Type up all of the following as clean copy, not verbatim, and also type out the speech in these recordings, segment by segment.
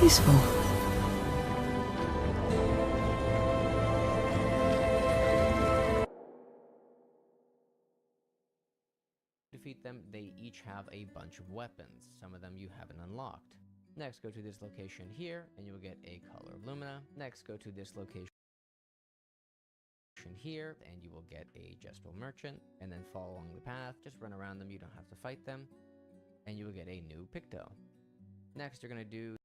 Peaceful. Defeat them, they each have a bunch of weapons. Some of them you haven't unlocked. Next, go to this location here, and you will get a color of Lumina. Next, go to this location here, and you will get a Gestural Merchant. And then follow along the path. Just run around them, you don't have to fight them. And you will get a new Picto. Next, you're going to do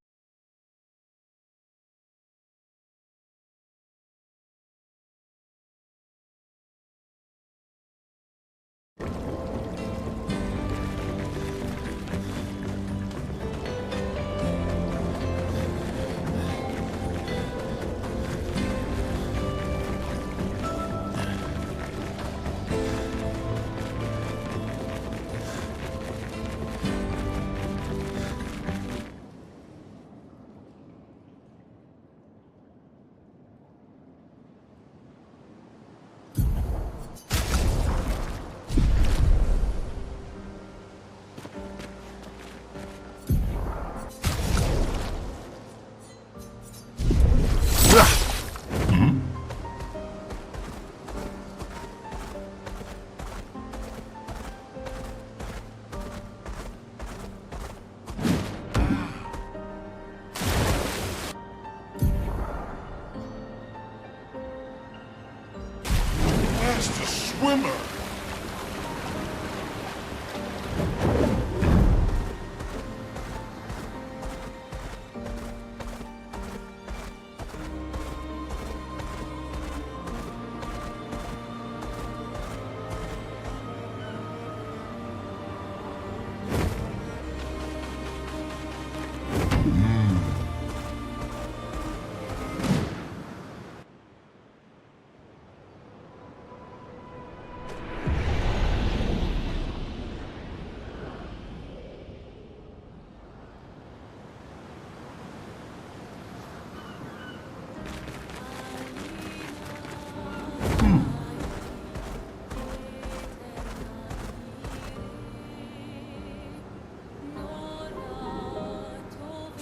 Master swimmer!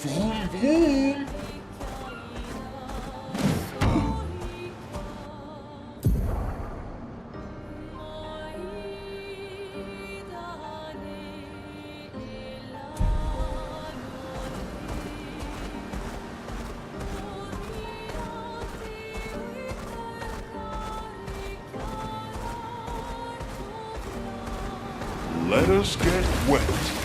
Vroom, vroom! Let us get wet.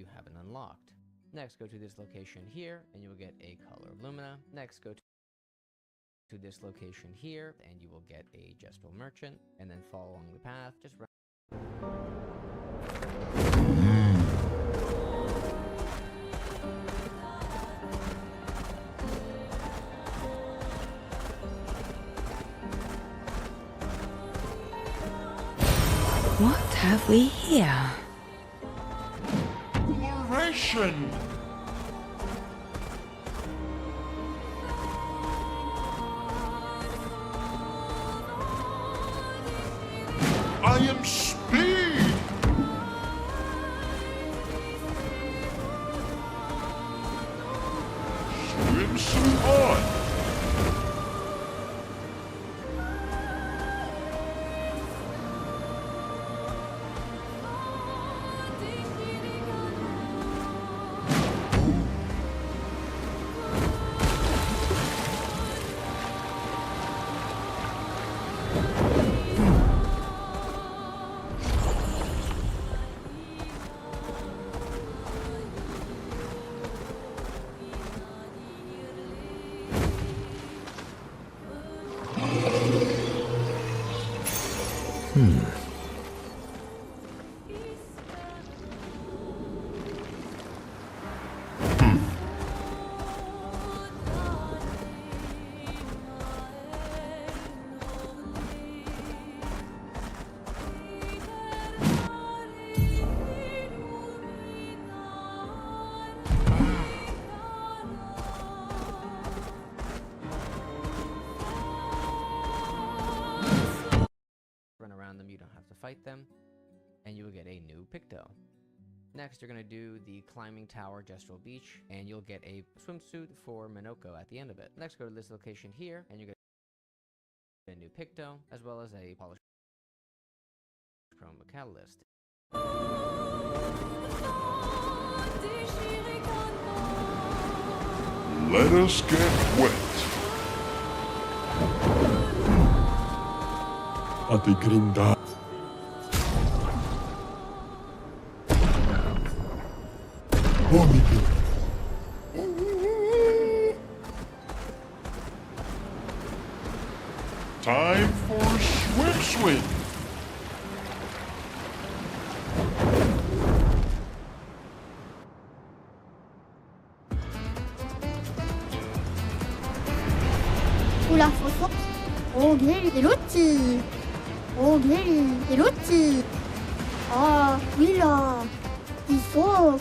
you haven't unlocked. Next, go to this location here, and you will get a color of lumina. Next, go to this location here, and you will get a Gespel merchant, and then follow along the path. Just run. What have we here? Oration! I am speed! Swimsuit on! Run around them, you don't have to fight them, and you will get a new Picto. Next, you're going to do the Climbing Tower Gestural Beach, and you'll get a swimsuit for Minoko at the end of it. Next, go to this location here, and you get a new Picto, as well as a polished chroma catalyst. Let us get wet. Ate grinda. Vomito. Time for swim. Oula, faut Oh, Gary, et l'autre. Oh, Gary, et l'autre. Ah, oui là. Il faut.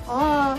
Ah.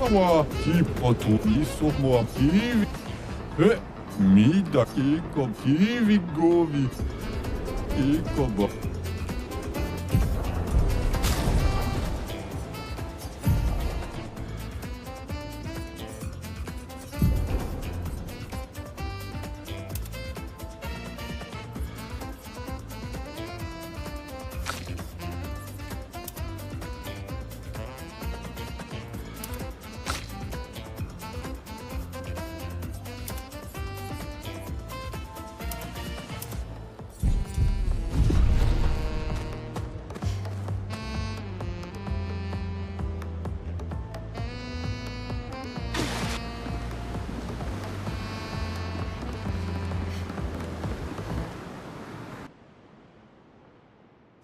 Ała, kipo tu iso moa kiwi. Mida kiko kiwi govi. Kiko bo.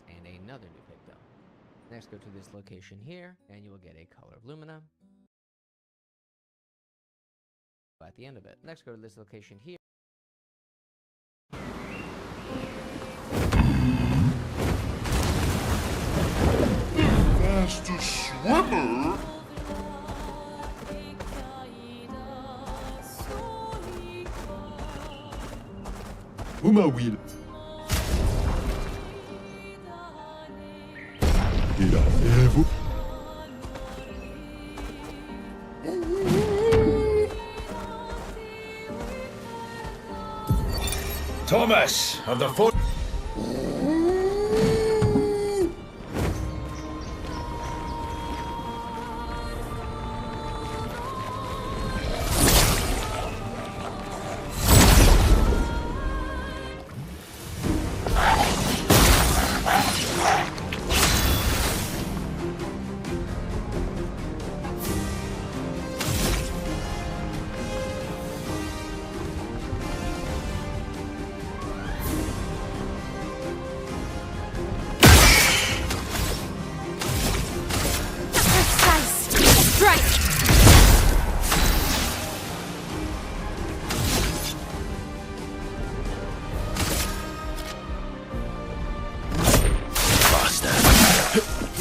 And another new picto. Next, go to this location here, and you will get a color of Lumina at the end of it. Next, go to this location here. Fastest swimmer? Uma Will. Era Evo. Thomas of the foot.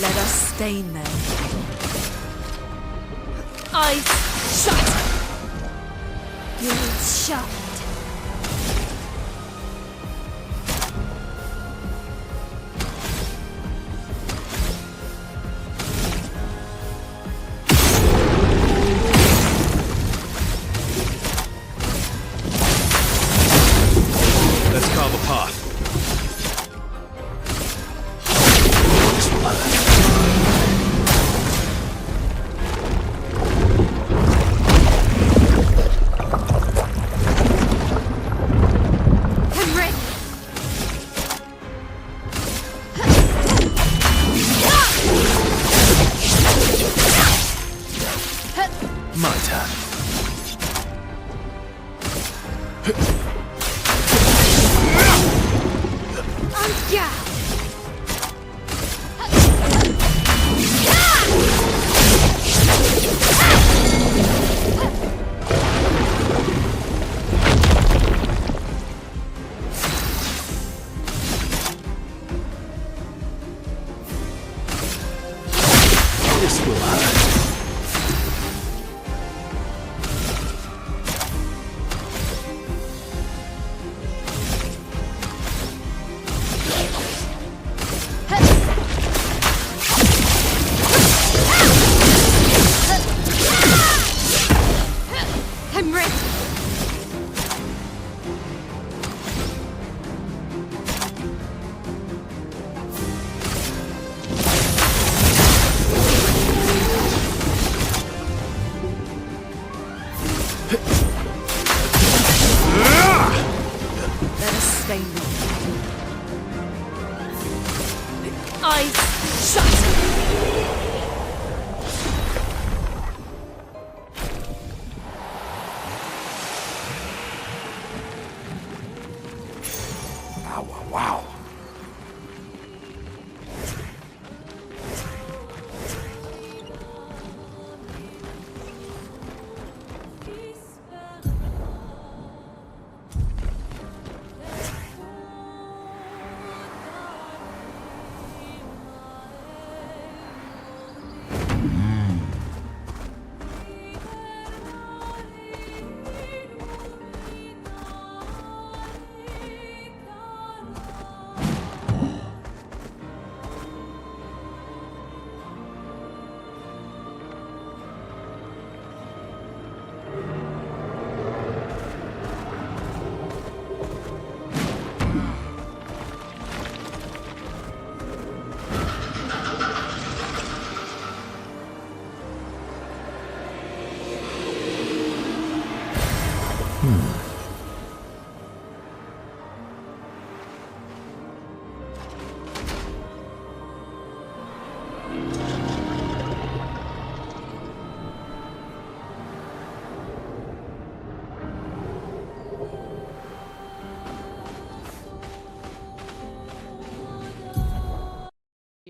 Let us stain them. Eyes shut! Ears shut! Let's carve a path. My turn. This will hurt. I'm ready! Let us stain them. Eyes shut! Wow.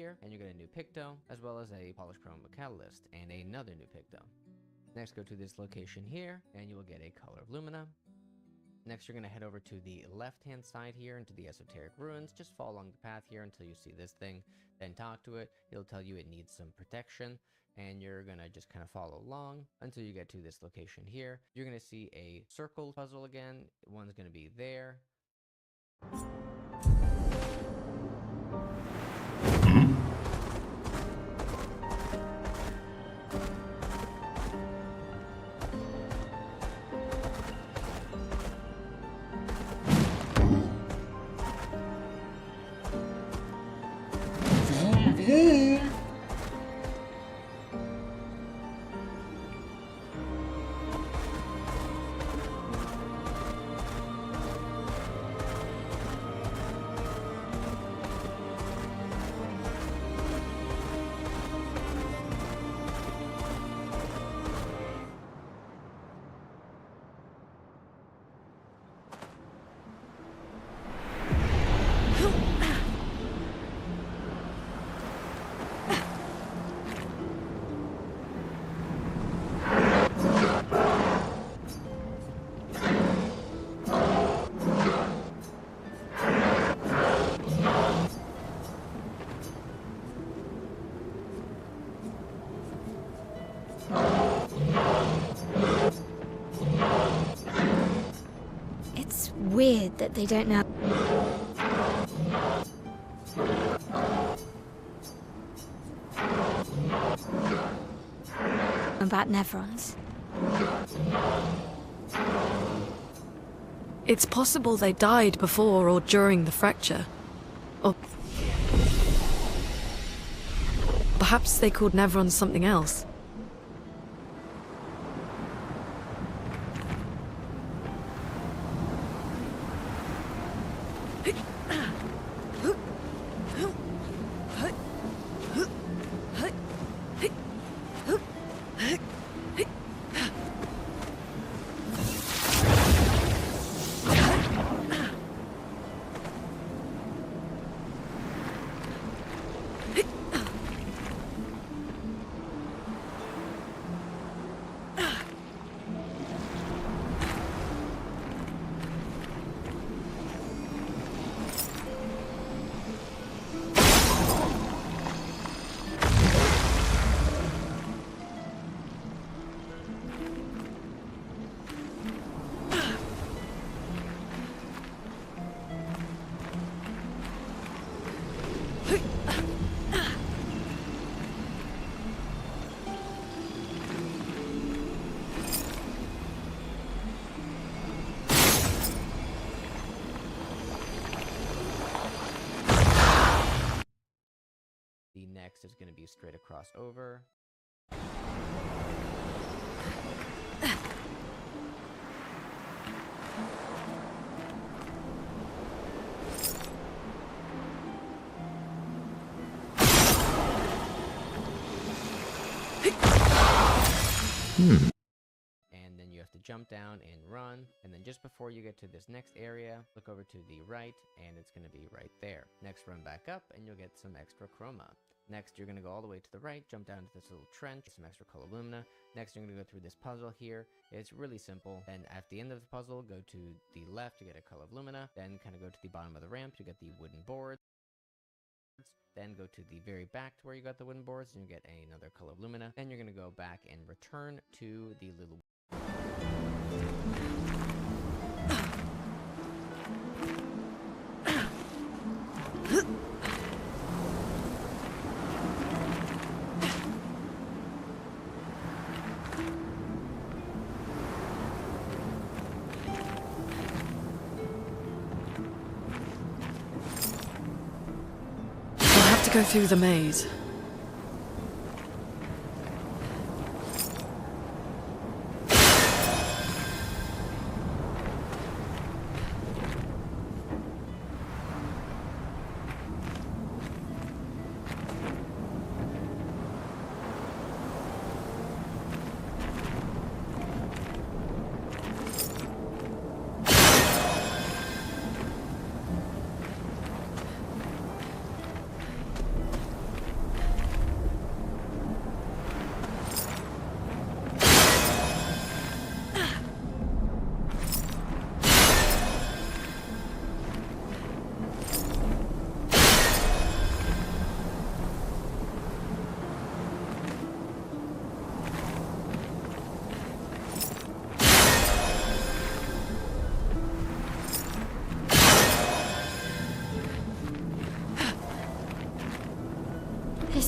here, and you get a new picto, as well as a polished chrome catalyst, and another new picto. Next, go to this location here, and you will get a color of lumina. Next, you're going to head over to the left-hand side here into the esoteric ruins. Just follow along the path here until you see this thing, then talk to it. It'll tell you it needs some protection, and you're going to just kind of follow along until you get to this location here. You're going to see a circle puzzle again. One's going to be there. It's weird that they don't know about Nevrons. It's possible they died before or during the fracture. Or perhaps they called Nevrons something else. The next is going to be straight across over. And then you have to jump down and run, and then just before you get to this next area, look over to the right, and it's going to be right there. Next, run back up, and you'll get some extra chroma. Next, you're going to go all the way to the right, jump down to this little trench, some extra color lumina. Next, you're going to go through this puzzle here. It's really simple. Then at the end of the puzzle, go to the left to get a color of lumina. Then kind of go to the bottom of the ramp to get the wooden boards. Then go to the very back to where you got the wooden boards, and you get another color of lumina. Then you're going to go back and return to the little... To go through the maze.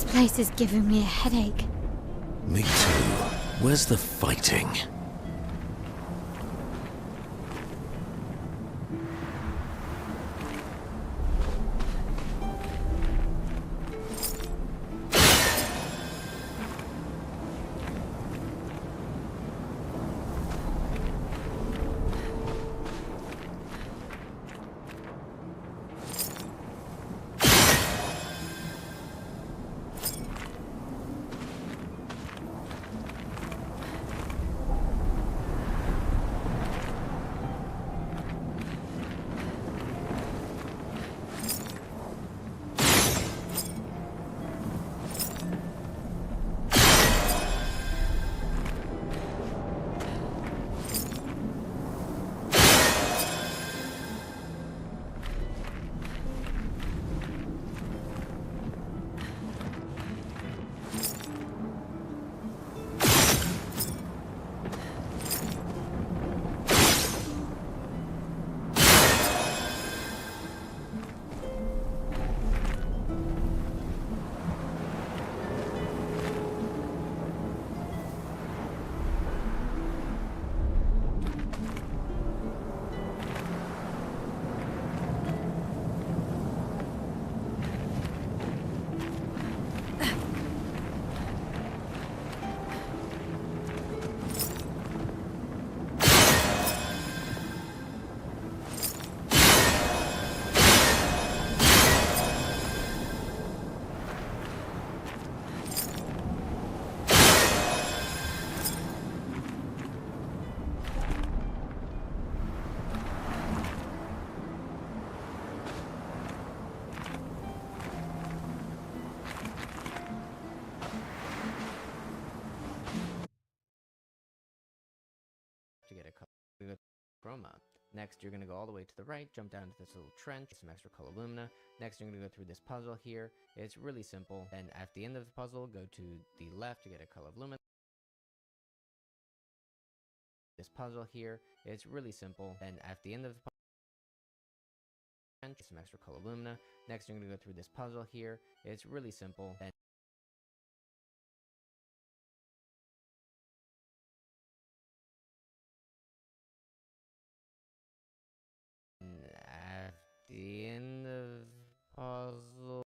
This place is giving me a headache. Me too. Where's the fighting? To get a color chroma. Next, you're going to go all the way to the right, jump down to this little trench, some extra color lumina. Next, you're going to go through this puzzle here. It's really simple. And at the end of the puzzle, go to the left to get a color of lumina. This puzzle here, it's really simple. And at the end of the puzzle, some extra color lumina. Next, you're going to go through this puzzle here. It's really simple. And at the end of the puzzle,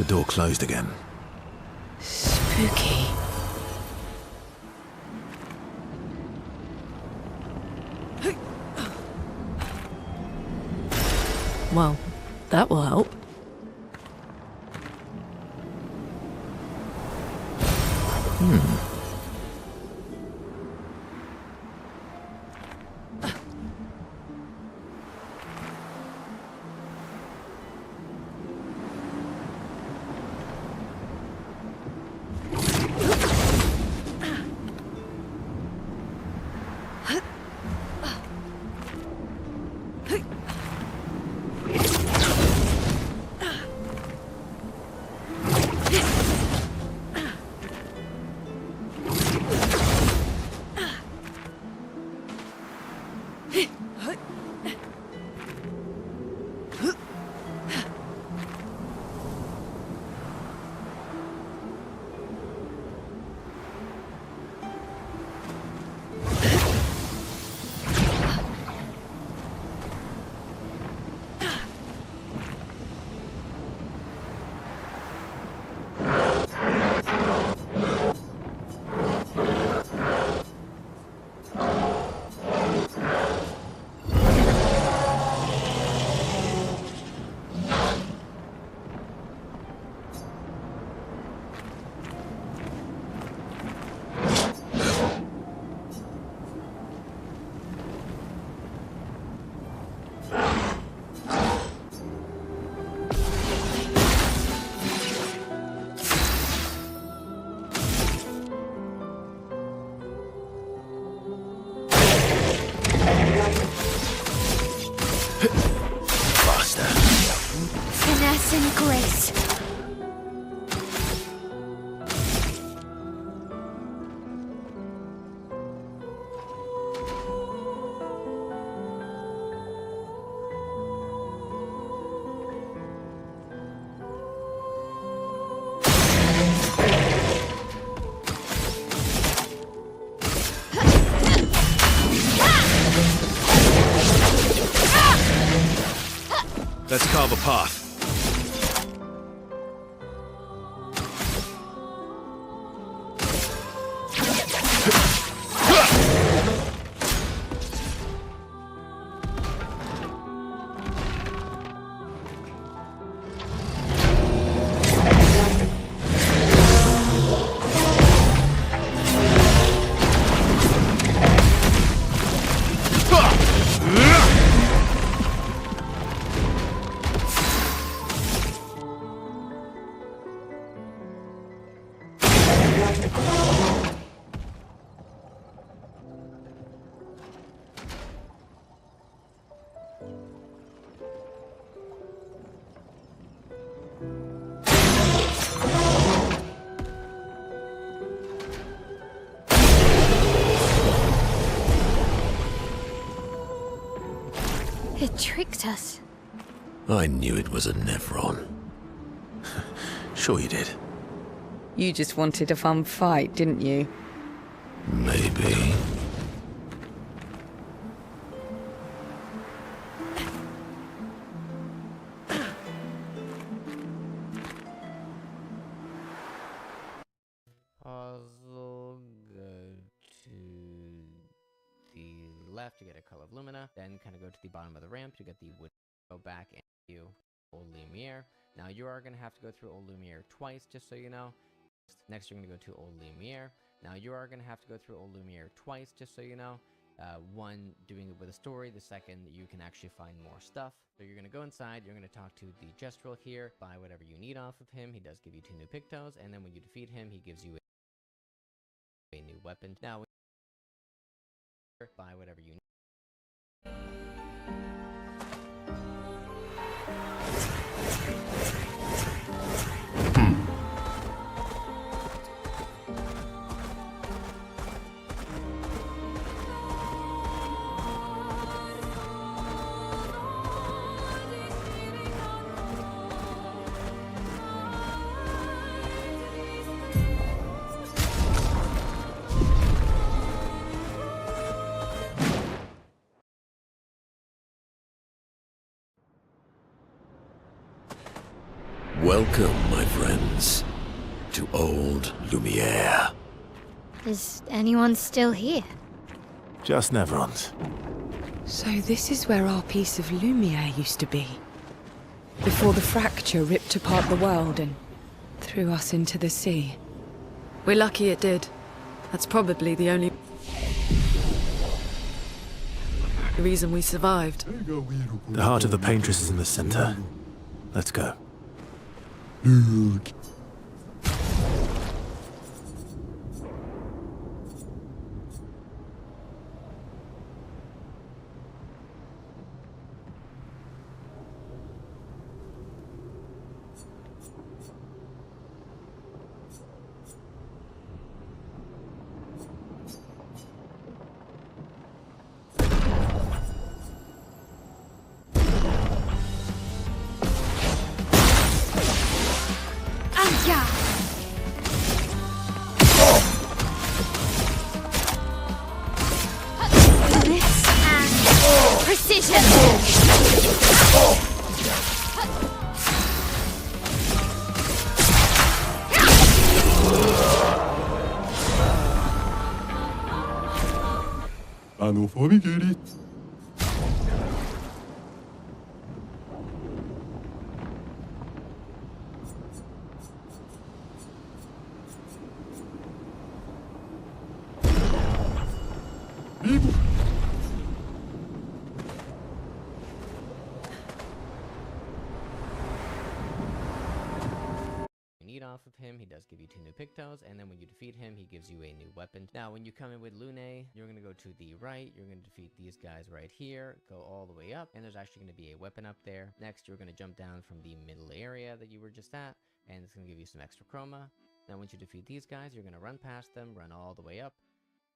door closed again. Spooky. Well, that will help. Finesse and grace. Let's carve a path. It tricked us. I knew it was a Nevron. Sure you did. You just wanted a fun fight, didn't you? Maybe. Puzzle, go to the left to get a color of Lumina, then kind of go to the bottom of the ramp to get the wood. Go back and do Old Lumiere. Now you are going to have to go through Old Lumiere twice, just so you know. Next you're going to go to Old Lumiere. Now you are going to have to go through Old Lumiere twice, just so you know. One, doing it with a story. The second, you can actually find more stuff. So you're going to go inside, you're going to talk to the Gestrel here, buy whatever you need off of him. He does give you 2 new Pictos, and then when you defeat him, he gives you a new weapon. Now, buy whatever you need. Welcome, my friend. friends, to old Lumiere. Is anyone still here? Just Nevrons. So this is where our piece of Lumiere used to be. Before the fracture ripped apart the world and threw us into the sea. We're lucky it did. That's probably the only reason we survived. The heart of the Paintress is in the center. Let's go. Precision! Forget it. Off of him, he does give you 2 new pictos, and then when you defeat him, he gives you a new weapon. Now, when you come in with Lune, you're going to go to the right, you're going to defeat these guys right here, go all the way up, and there's actually going to be a weapon up there. Next, you're going to jump down from the middle area that you were just at, and it's going to give you some extra chroma. Now, once you defeat these guys, you're going to run past them, run all the way up,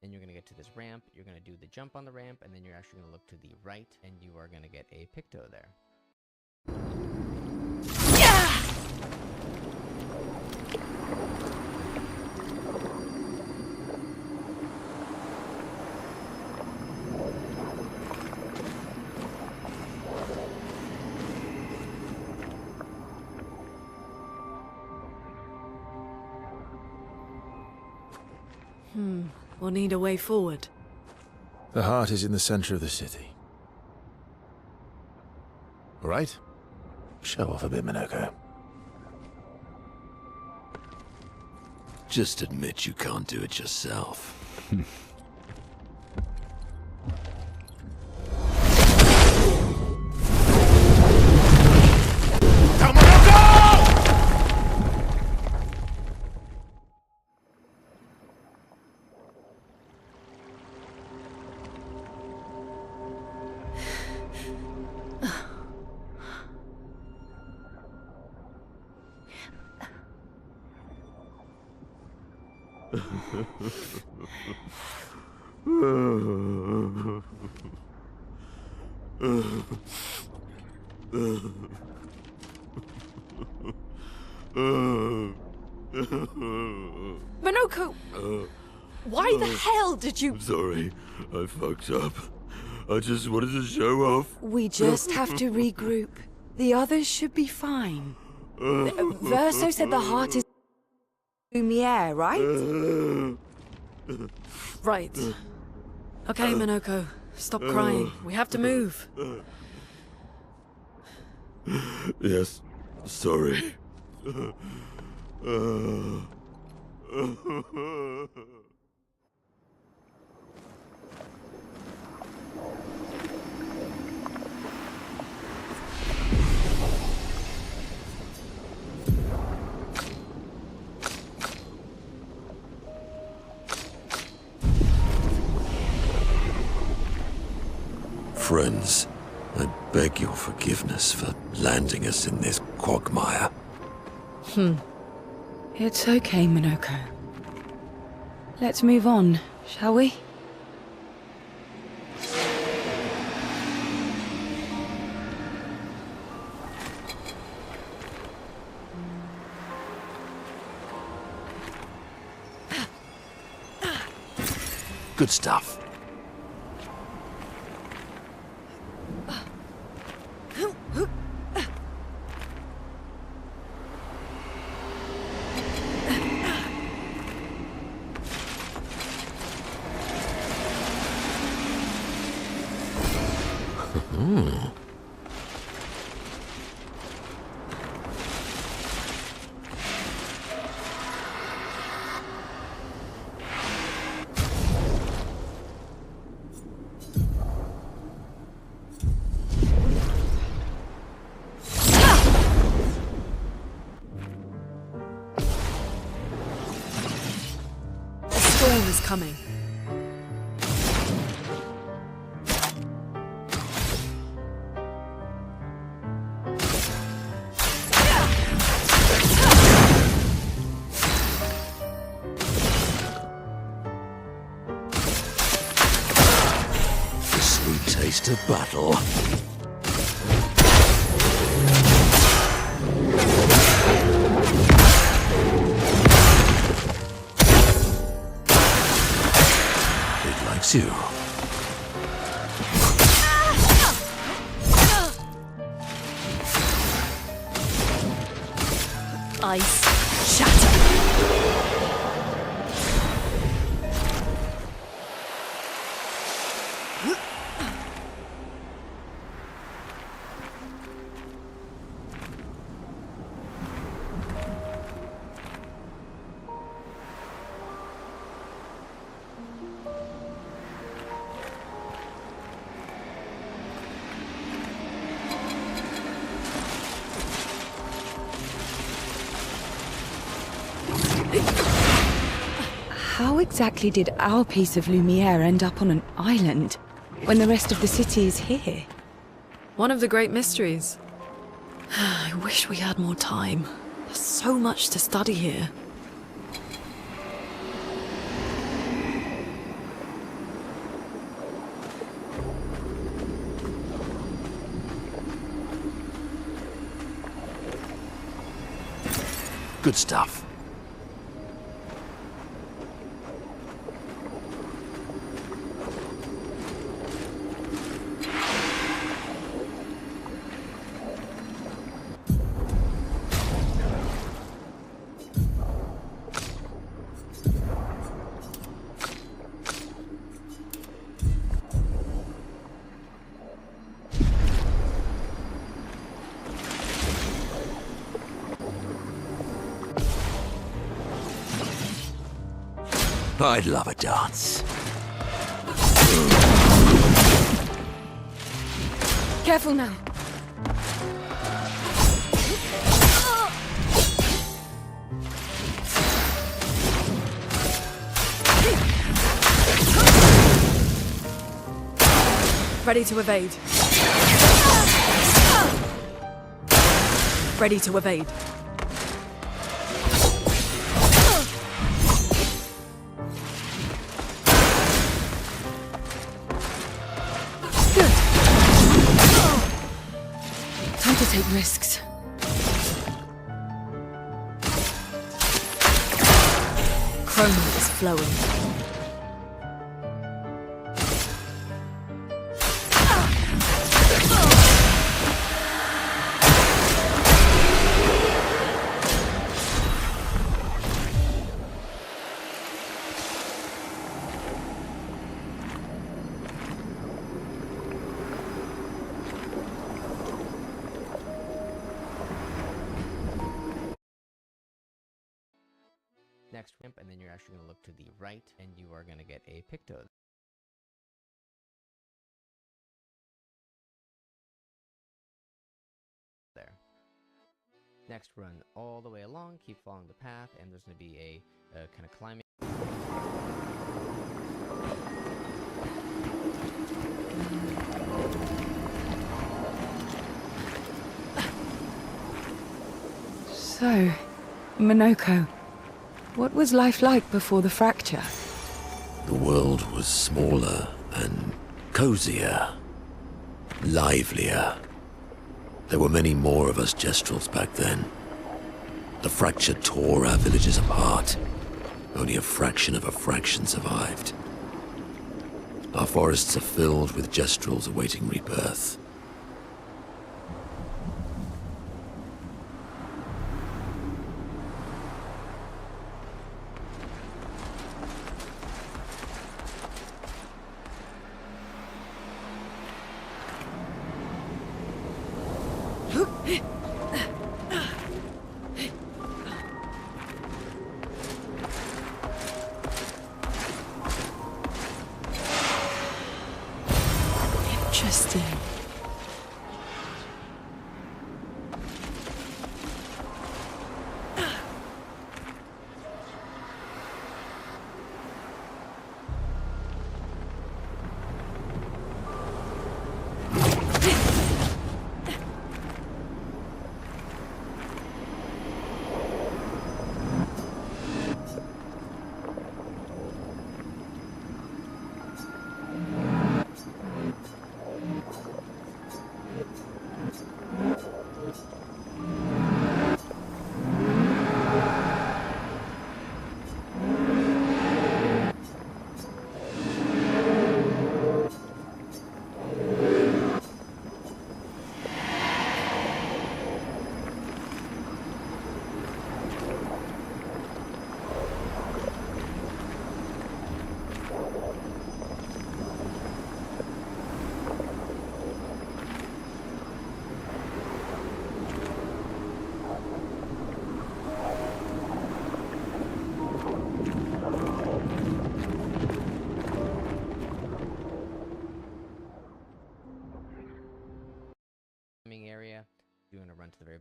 then you're going to get to this ramp, you're going to do the jump on the ramp, and then you're actually going to look to the right, and you are going to get a picto there. We'll need a way forward. The heart is in the center of the city. All right? Show off a bit, Minoko. Just admit you can't do it yourself. Minoko! Why the hell did you— Sorry, I fucked up. I just wanted to show off. We just have to regroup. The others should be fine. Verso said the heart is Lumiere, right? Right. Okay, Minoko. Stop crying. We have to move. Yes, sorry. Friends, I beg your forgiveness for landing us in this quagmire. It's okay, Minoko. Let's move on, shall we? Good stuff. The storm is coming. The sweet taste of battle. It likes you. Ice shatter. How exactly did our piece of Lumiere end up on an island when the rest of the city is here? One of the great mysteries. I wish we had more time. There's so much to study here. Good stuff. I'd love a dance. Careful now. Ready to evade. Ready to evade. Good. Time to take risks. Chroma is flowing. Next ramp, and then you're actually going to look to the right, and you are going to get a picto. There. Next, run all the way along, keep following the path, and there's going to be a kind of climbing. So, Minoko, what was life like before the fracture? The world was smaller and cozier, livelier. There were many more of us Gestrels back then. The fracture tore our villages apart. Only a fraction of a fraction survived. Our forests are filled with Gestrels awaiting rebirth.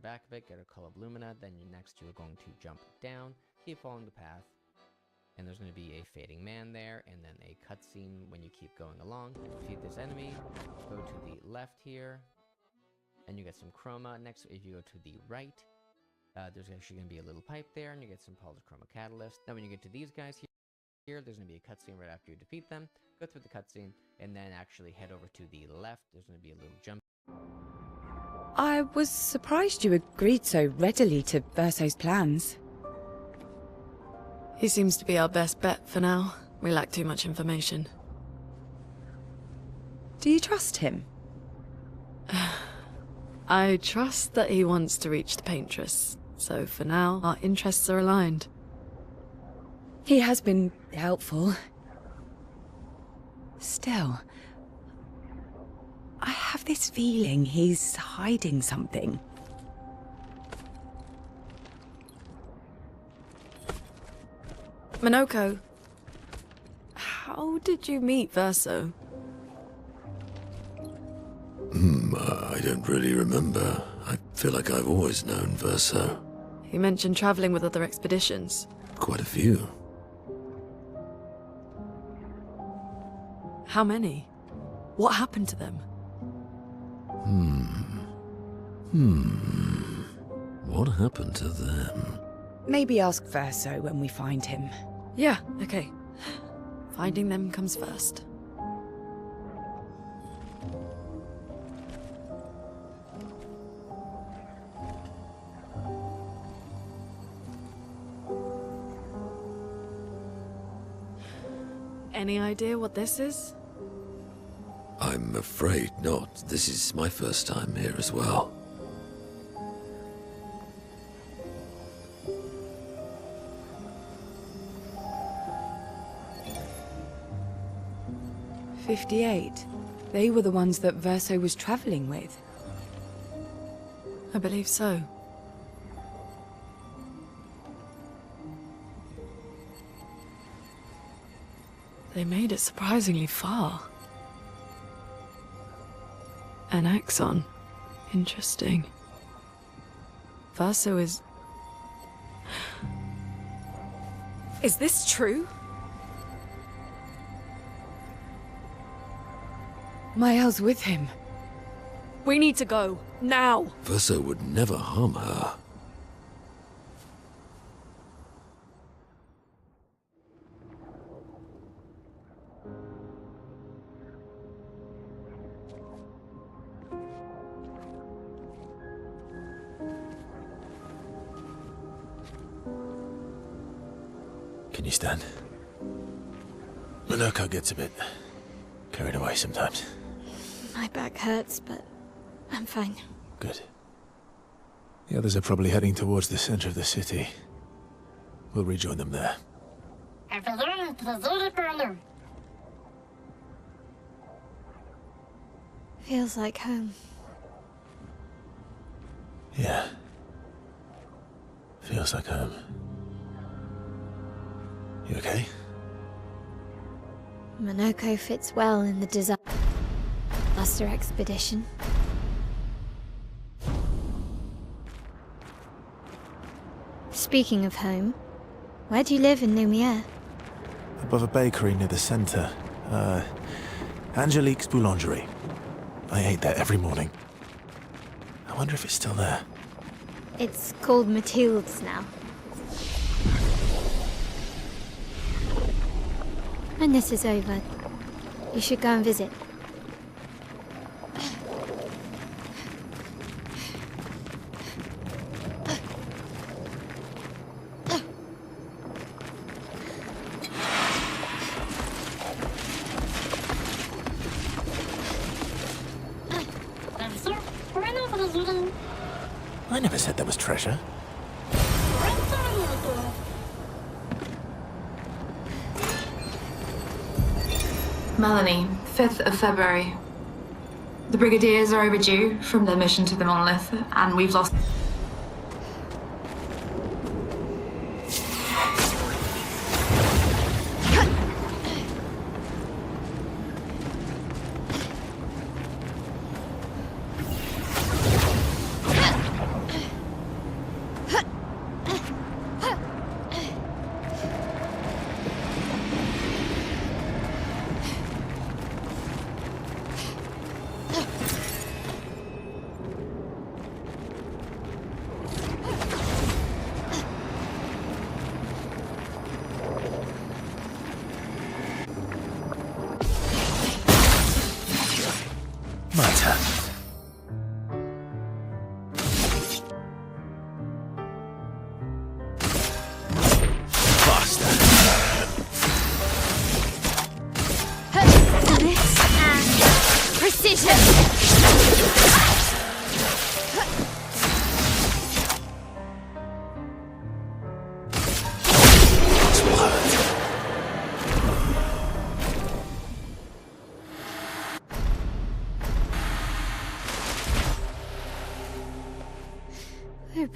back a bit, get a Cull of Lumina, then next you're going to jump down, keep following the path, and there's going to be a fading man there, and then a cutscene when you keep going along. Defeat this enemy, go to the left here, and you get some chroma. Next, if you go to the right, there's actually going to be a little pipe there, and you get some polished chroma catalyst. Then when you get to these guys here, there's going to be a cutscene right after you defeat them. Go through the cutscene, and then actually head over to the left. There's going to be a little jump. I was surprised you agreed so readily to Verso's plans. He seems to be our best bet for now. We lack too much information. Do you trust him? I trust that he wants to reach the Paintress, so for now, our interests are aligned. He has been helpful. Still, I have this feeling he's hiding something. Minoko, how did you meet Verso? I don't really remember. I feel like I've always known Verso. He mentioned traveling with other expeditions. Quite a few. How many? What happened to them? What happened to them? Maybe ask Verso when we find him. Yeah, okay. Finding them comes first. Any idea what this is? I'm afraid not. This is my first time here as well. "58. They were the ones that Verso was traveling with. I believe so. They made it surprisingly far. An axon. Interesting. Verso is... Is this true? Mael's with him. We need to go. Now! Verso would never harm her. Can you stand? Minoko gets a bit carried away sometimes. My back hurts, but I'm fine. Good. The others are probably heading towards the center of the city. We'll rejoin them there. Feels like home. Yeah. Feels like home. You okay? Minoko fits well in the disaster expedition. Speaking of home, where do you live in Lumiere? Above a bakery near the center. Angelique's Boulangerie. I ate there every morning. I wonder if it's still there. It's called Mathilde's now. When this is over, you should go and visit. I never said there was treasure. Melanie, 5th of February. The Brigadiers are overdue from their mission to the Monolith, and we've lost...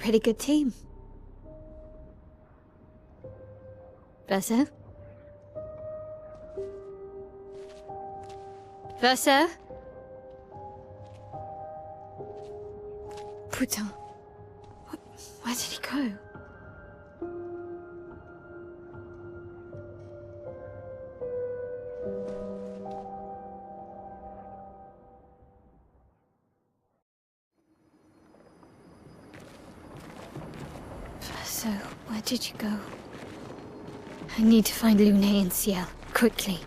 pretty good team. Verso? Verso? Putain. Where did he go? Verso, where did you go? I need to find Lune and Ciel, quickly.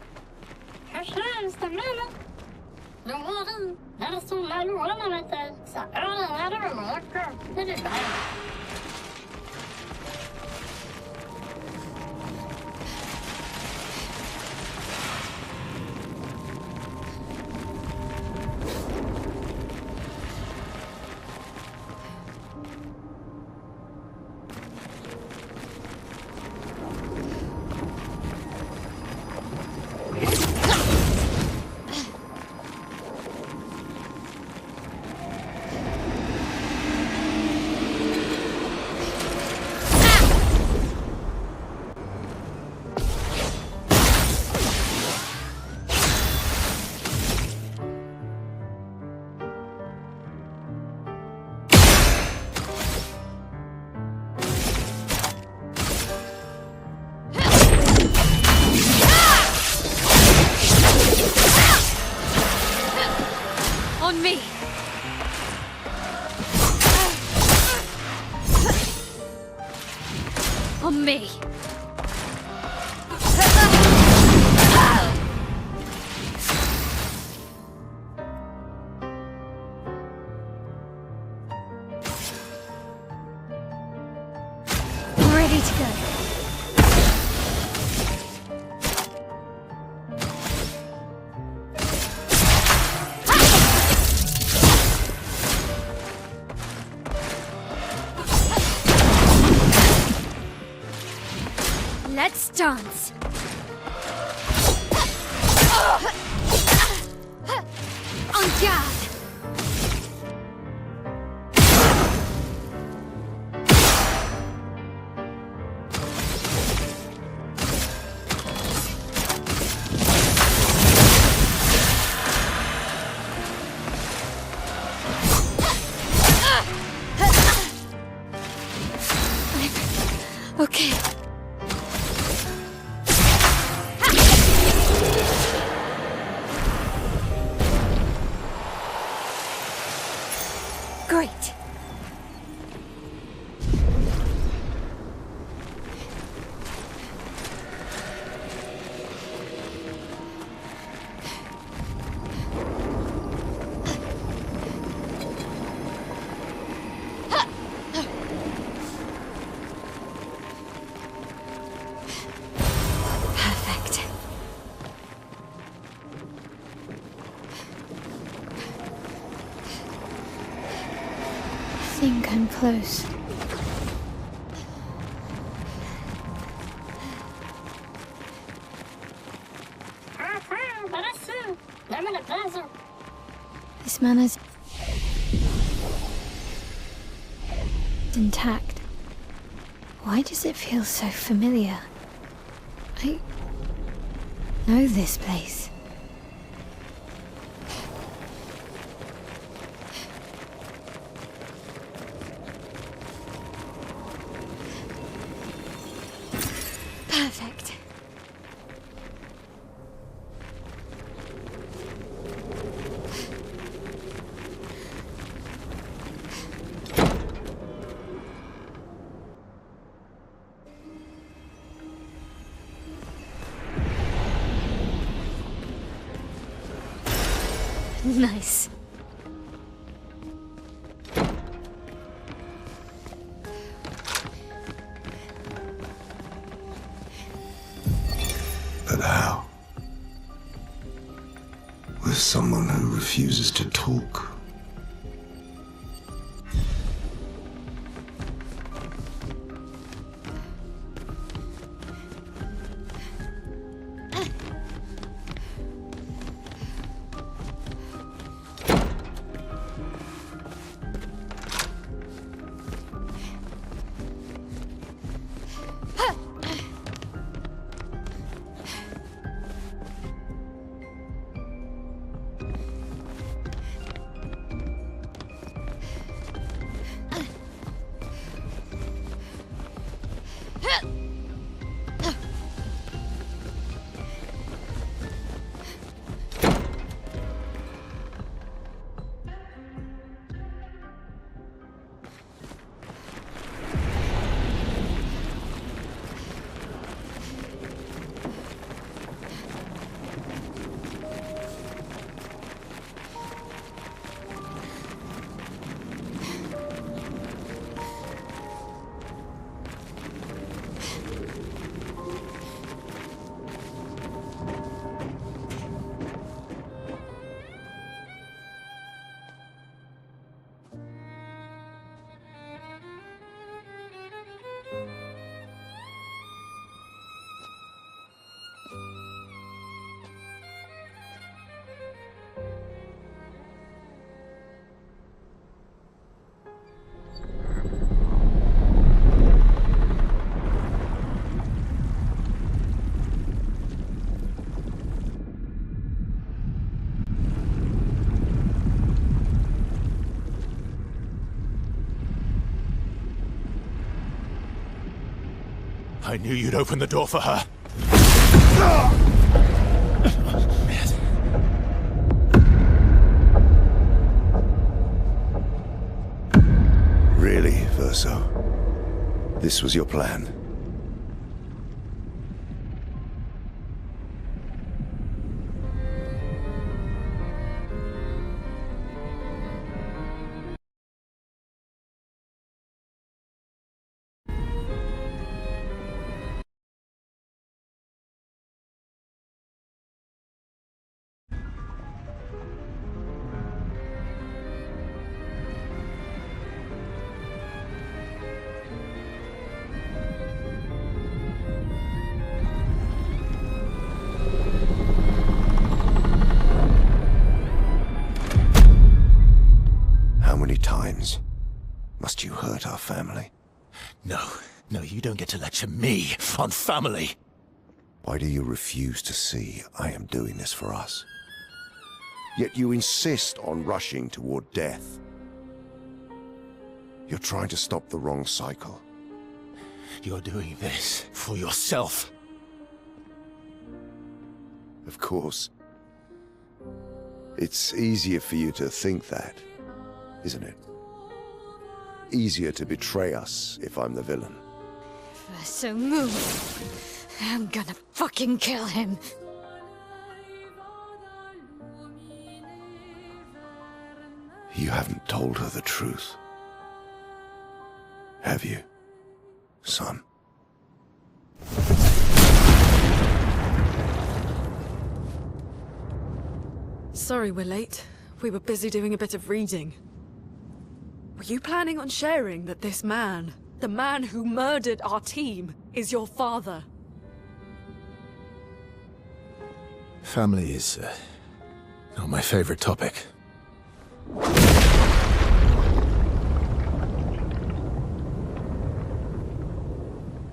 On me! On me! Ready to go. Let's dance. En garde. Okay. Great. Perfect. I think I'm close. This man is intact. Why does it feel so familiar? I know this place. Perfect. Nice. But how? With someone who refuses to talk. I knew you'd open the door for her. Really, Verso? This was your plan? How many times must you hurt our family? No, you don't get to lecture me on family. Why do you refuse to see I am doing this for us? Yet you insist on rushing toward death. You're trying to stop the wrong cycle. You're doing this for yourself. Of course. It's easier for you to think that, isn't it? Easier to betray us if I'm the villain. So move. I'm gonna fucking kill him. You haven't told her the truth. Have you, son? Sorry we're late. We were busy doing a bit of reading. Were you planning on sharing that this man, the man who murdered our team, is your father? Family is not my favorite topic.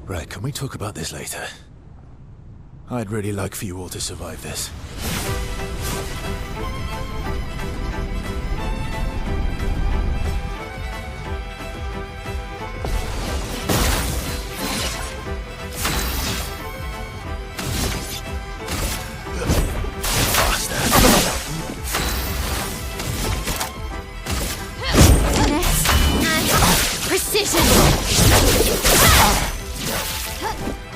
Right, can we talk about this later? I'd really like for you all to survive this. Precision!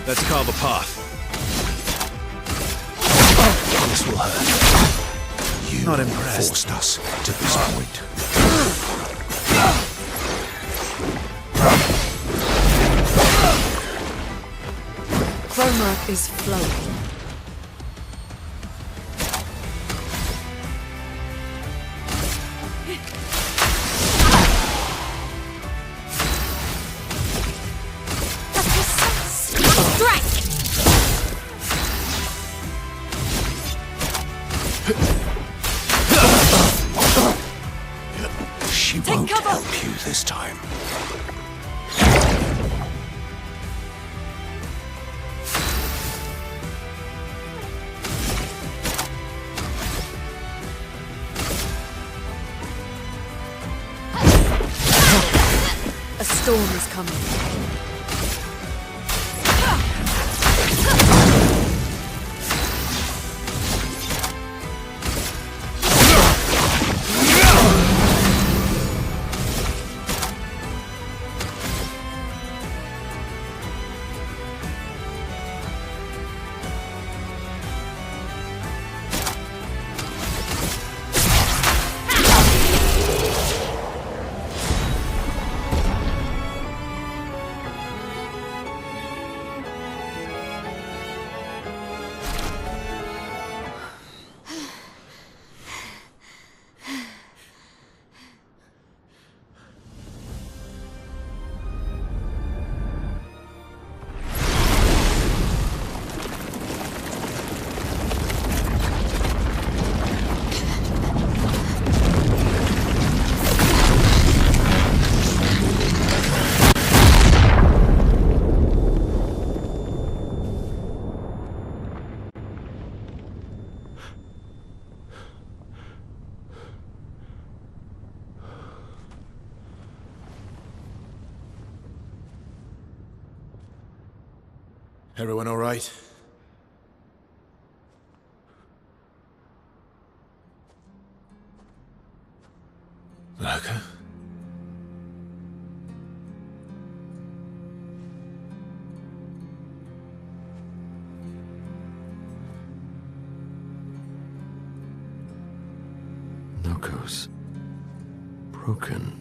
Let's carve a path. This will hurt. You Not impressed. forced us to this point. Chroma is flowing. She won't help you this time. A storm is coming. Everyone all right? Okay. Noko's broken.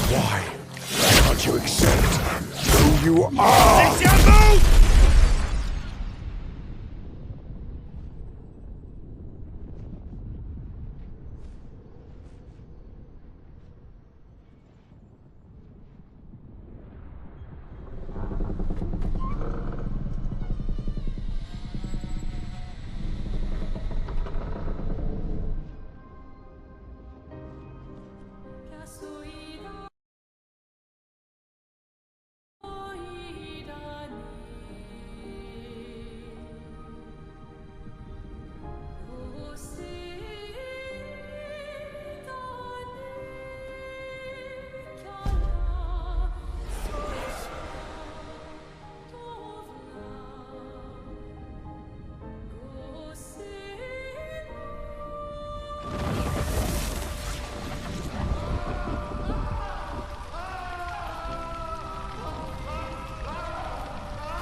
Why can't you accept who you are?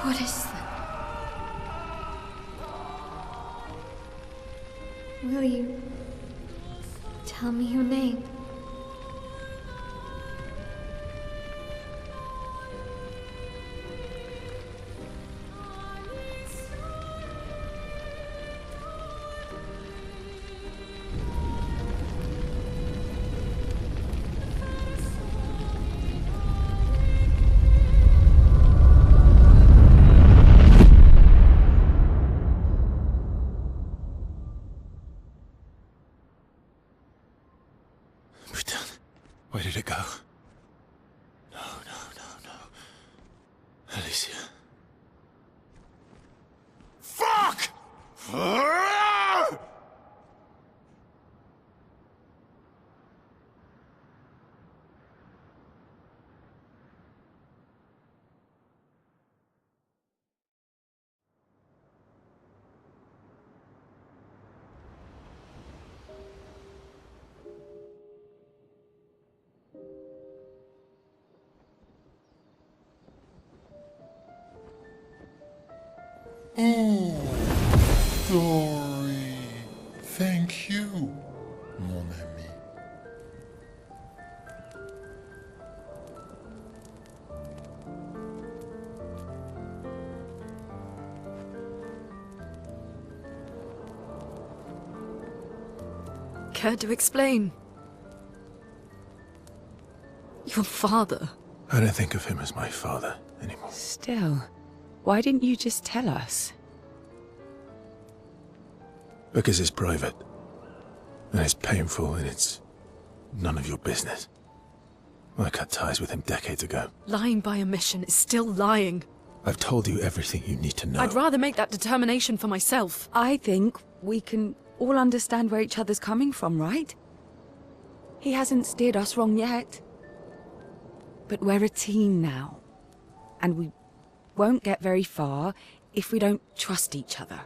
What is that? Will you tell me your name? Where did it go? No, no, no, no. Alicia. Fuck! Oh, Dory. Thank you, mon ami. Care to explain? Your father. I don't think of him as my father anymore. Still, why didn't you just tell us? Because it's private. And it's painful and it's none of your business. I cut ties with him decades ago. Lying by omission is still lying. I've told you everything you need to know. I'd rather make that determination for myself. I think we can all understand where each other's coming from, right? He hasn't steered us wrong yet. But we're a team now. And we won't get very far if we don't trust each other.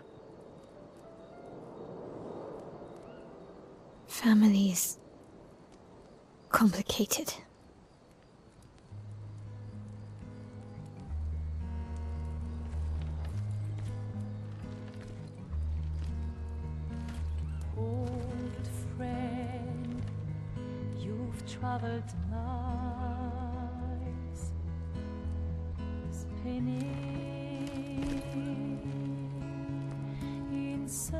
Family's complicated. Old friend, you've traveled miles, spinning in circles,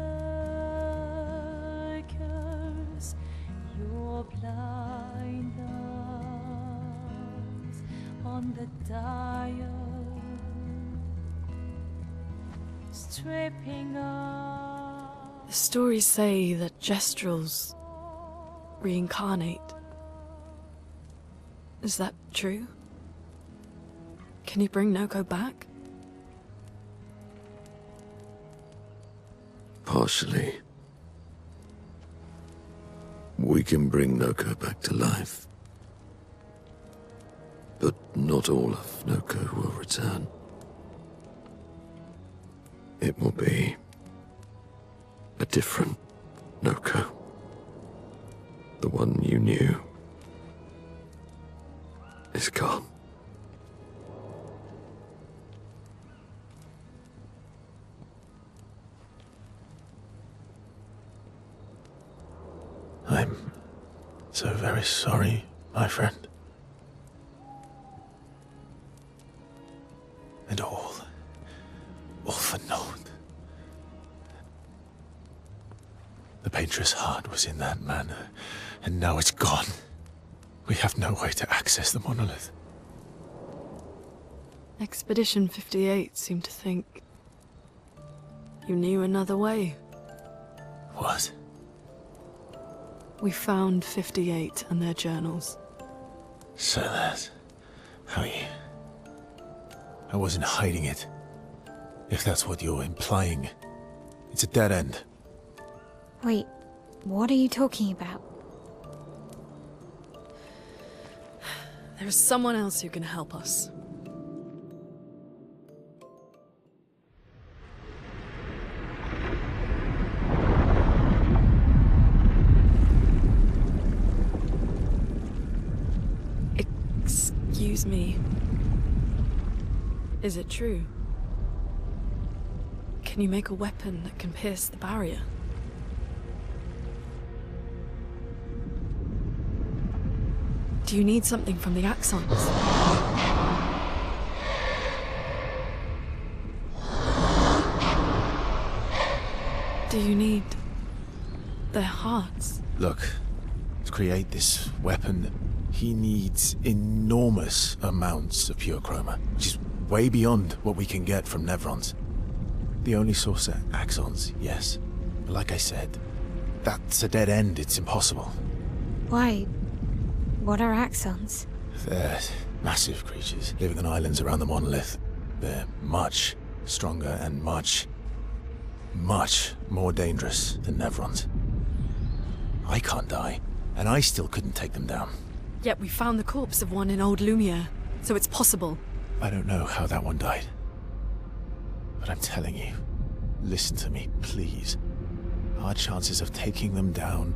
your blind eyes on the dial, stripping off. The stories say that Gestrels reincarnate. Is that true? Can you bring Noko back? Partially. We can bring Noko back to life. not all of Noko will return. It will be a different Noko. The one you knew is gone. I'm so very sorry, my friend. And all for naught. The painter's heart was in that manor, and now it's gone. We have no way to access the monolith. Expedition 58 seemed to think you knew another way. What? We found 58 and their journals. So that's how you... I wasn't hiding it. If that's what you're implying. It's a dead end. Wait, what are you talking about? There is someone else who can help us. Excuse me. Is it true? Can you make a weapon that can pierce the barrier? Do you need something from the Axons? Do you need their hearts? Look, to create this weapon, he needs enormous amounts of pure chroma, which is way beyond what we can get from Nevrons. The only source are Axons, yes. But like I said, that's a dead end. It's impossible. Why? What are Axons? They're massive creatures living on islands around the monolith. They're much stronger and much more dangerous than Nevrons. I can't die, and I still couldn't take them down. Yet we found the corpse of one in Old Lumiere, so it's possible. I don't know how that one died. But I'm telling you, listen to me, please. Our chances of taking them down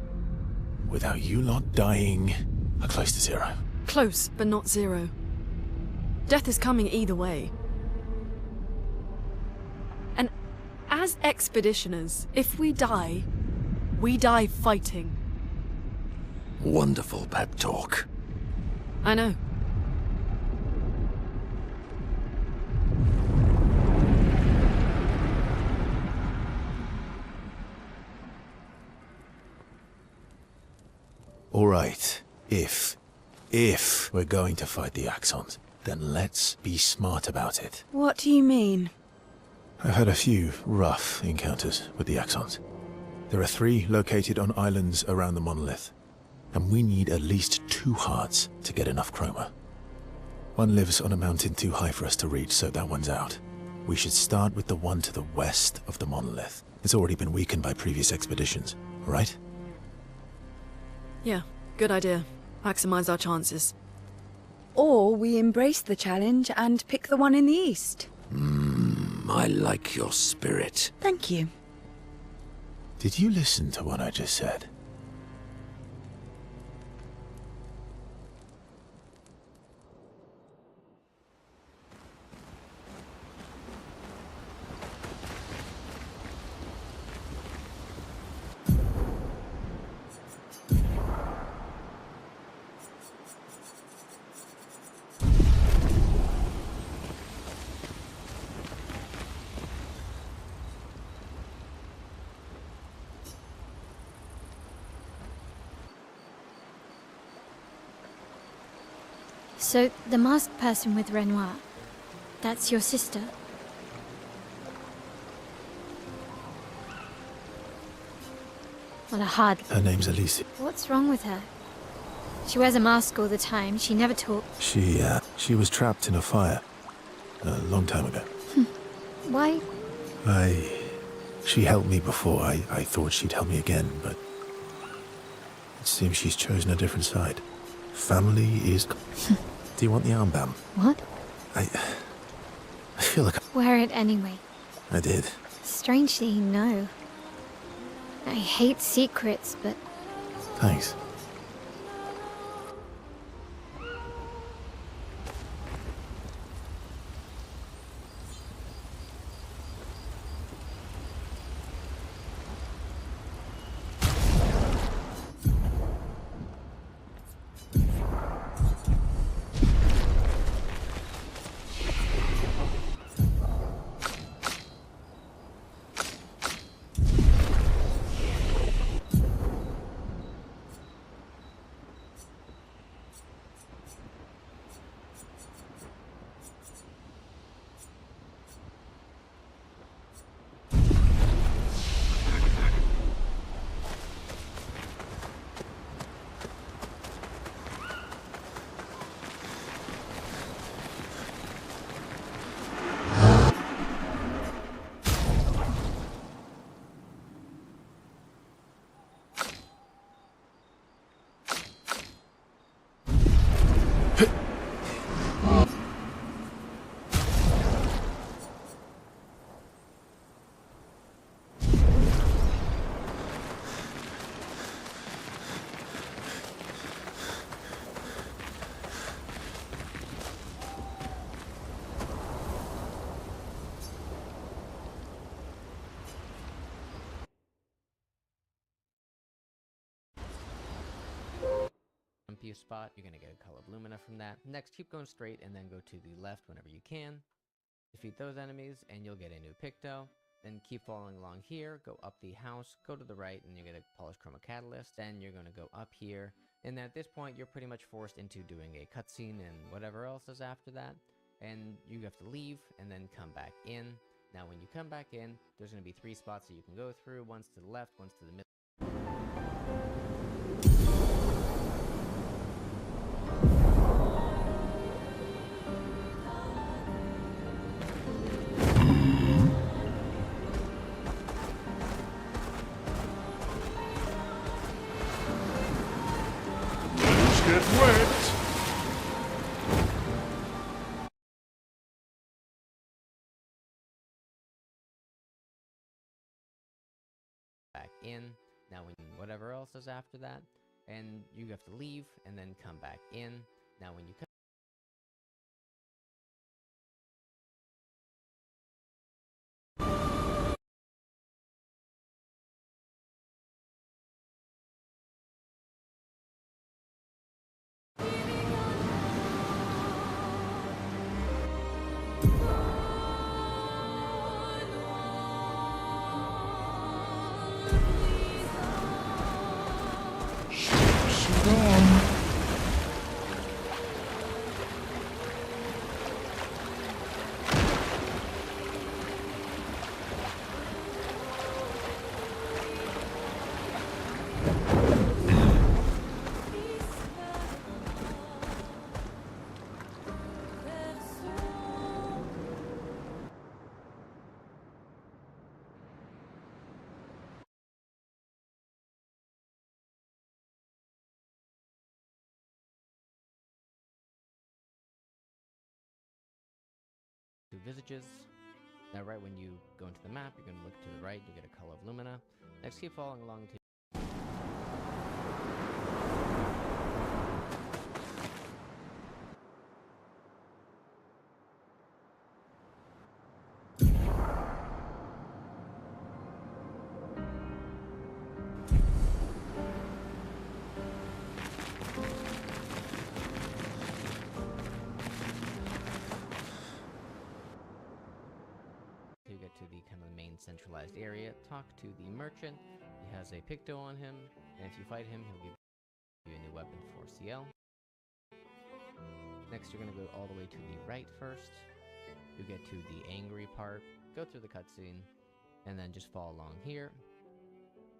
without you lot dying are close to zero. Close, but not zero. Death is coming either way. And as expeditioners, if we die fighting. Wonderful pep talk. I know. All right, if we're going to fight the Axons, then let's be smart about it. What do you mean? I've had a few rough encounters with the Axons. There are 3 located on islands around the monolith, and we need at least 2 hearts to get enough chroma. One lives on a mountain too high for us to reach, so that one's out. We should start with the one to the west of the monolith. It's already been weakened by previous expeditions, right? Yeah, good idea. Maximize our chances. Or we embrace the challenge and pick the one in the east. I like your spirit. Thank you. Did you listen to what I just said? So, the masked person with Renoir, that's your sister? What a hard... Her name's Elise. What's wrong with her? She wears a mask all the time, she never talks. She was trapped in a fire a long time ago. Why? She helped me before. I thought she'd help me again, but it seems she's chosen a different side. Family is... Do you want the armband? What? I feel like Wear it anyway. I did. Strangely, no. I hate secrets, but Thanks. Spot, you're going to get a color of lumina from that. Next, keep going straight and then go to the left whenever you can. Defeat those enemies and you'll get a new picto. Then keep following along here, go up the house, go to the right and you get a polished chroma catalyst. Then you're going to go up here. And then at this point, you're pretty much forced into doing a cutscene and whatever else is after that. And you have to leave and then come back in. Now when you come back in, there's going to be 3 spots that you can go through. One's to the left, one's to the middle. Get wet. Back in. Now when whatever else is after that, and you have to leave and then come back in. Now when you come to visages. Now right when you go into the map, you're going to look to the right, you get a color of lumina. Next, keep following along to the kind of main centralized area. Talk to the merchant. He has a picto on him, and if you fight him, he'll give you a new weapon for CL. Next, you're going to go all the way to the right first. You get to the angry part, go through the cutscene, and then just follow along here.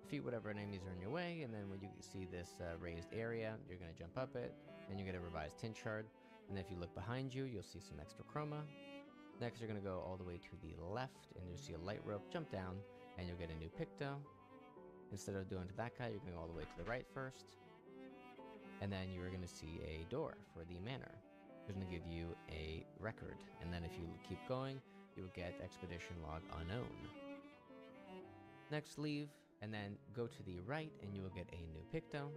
Defeat whatever enemies are in your way, and then when you see this raised area, you're going to jump up it, and you get a revised tint shard. And if you look behind you, you'll see some extra chroma. Next, you're going to go all the way to the left, and you'll see a light rope. Jump down, and you'll get a new picto. Instead of doing to that guy, you're going to go all the way to the right first. And then you're going to see a door for the manor. it's going to give you a record. And then if you keep going, you will get Expedition Log Unknown. Next, leave, and then go to the right, and you will get a new picto.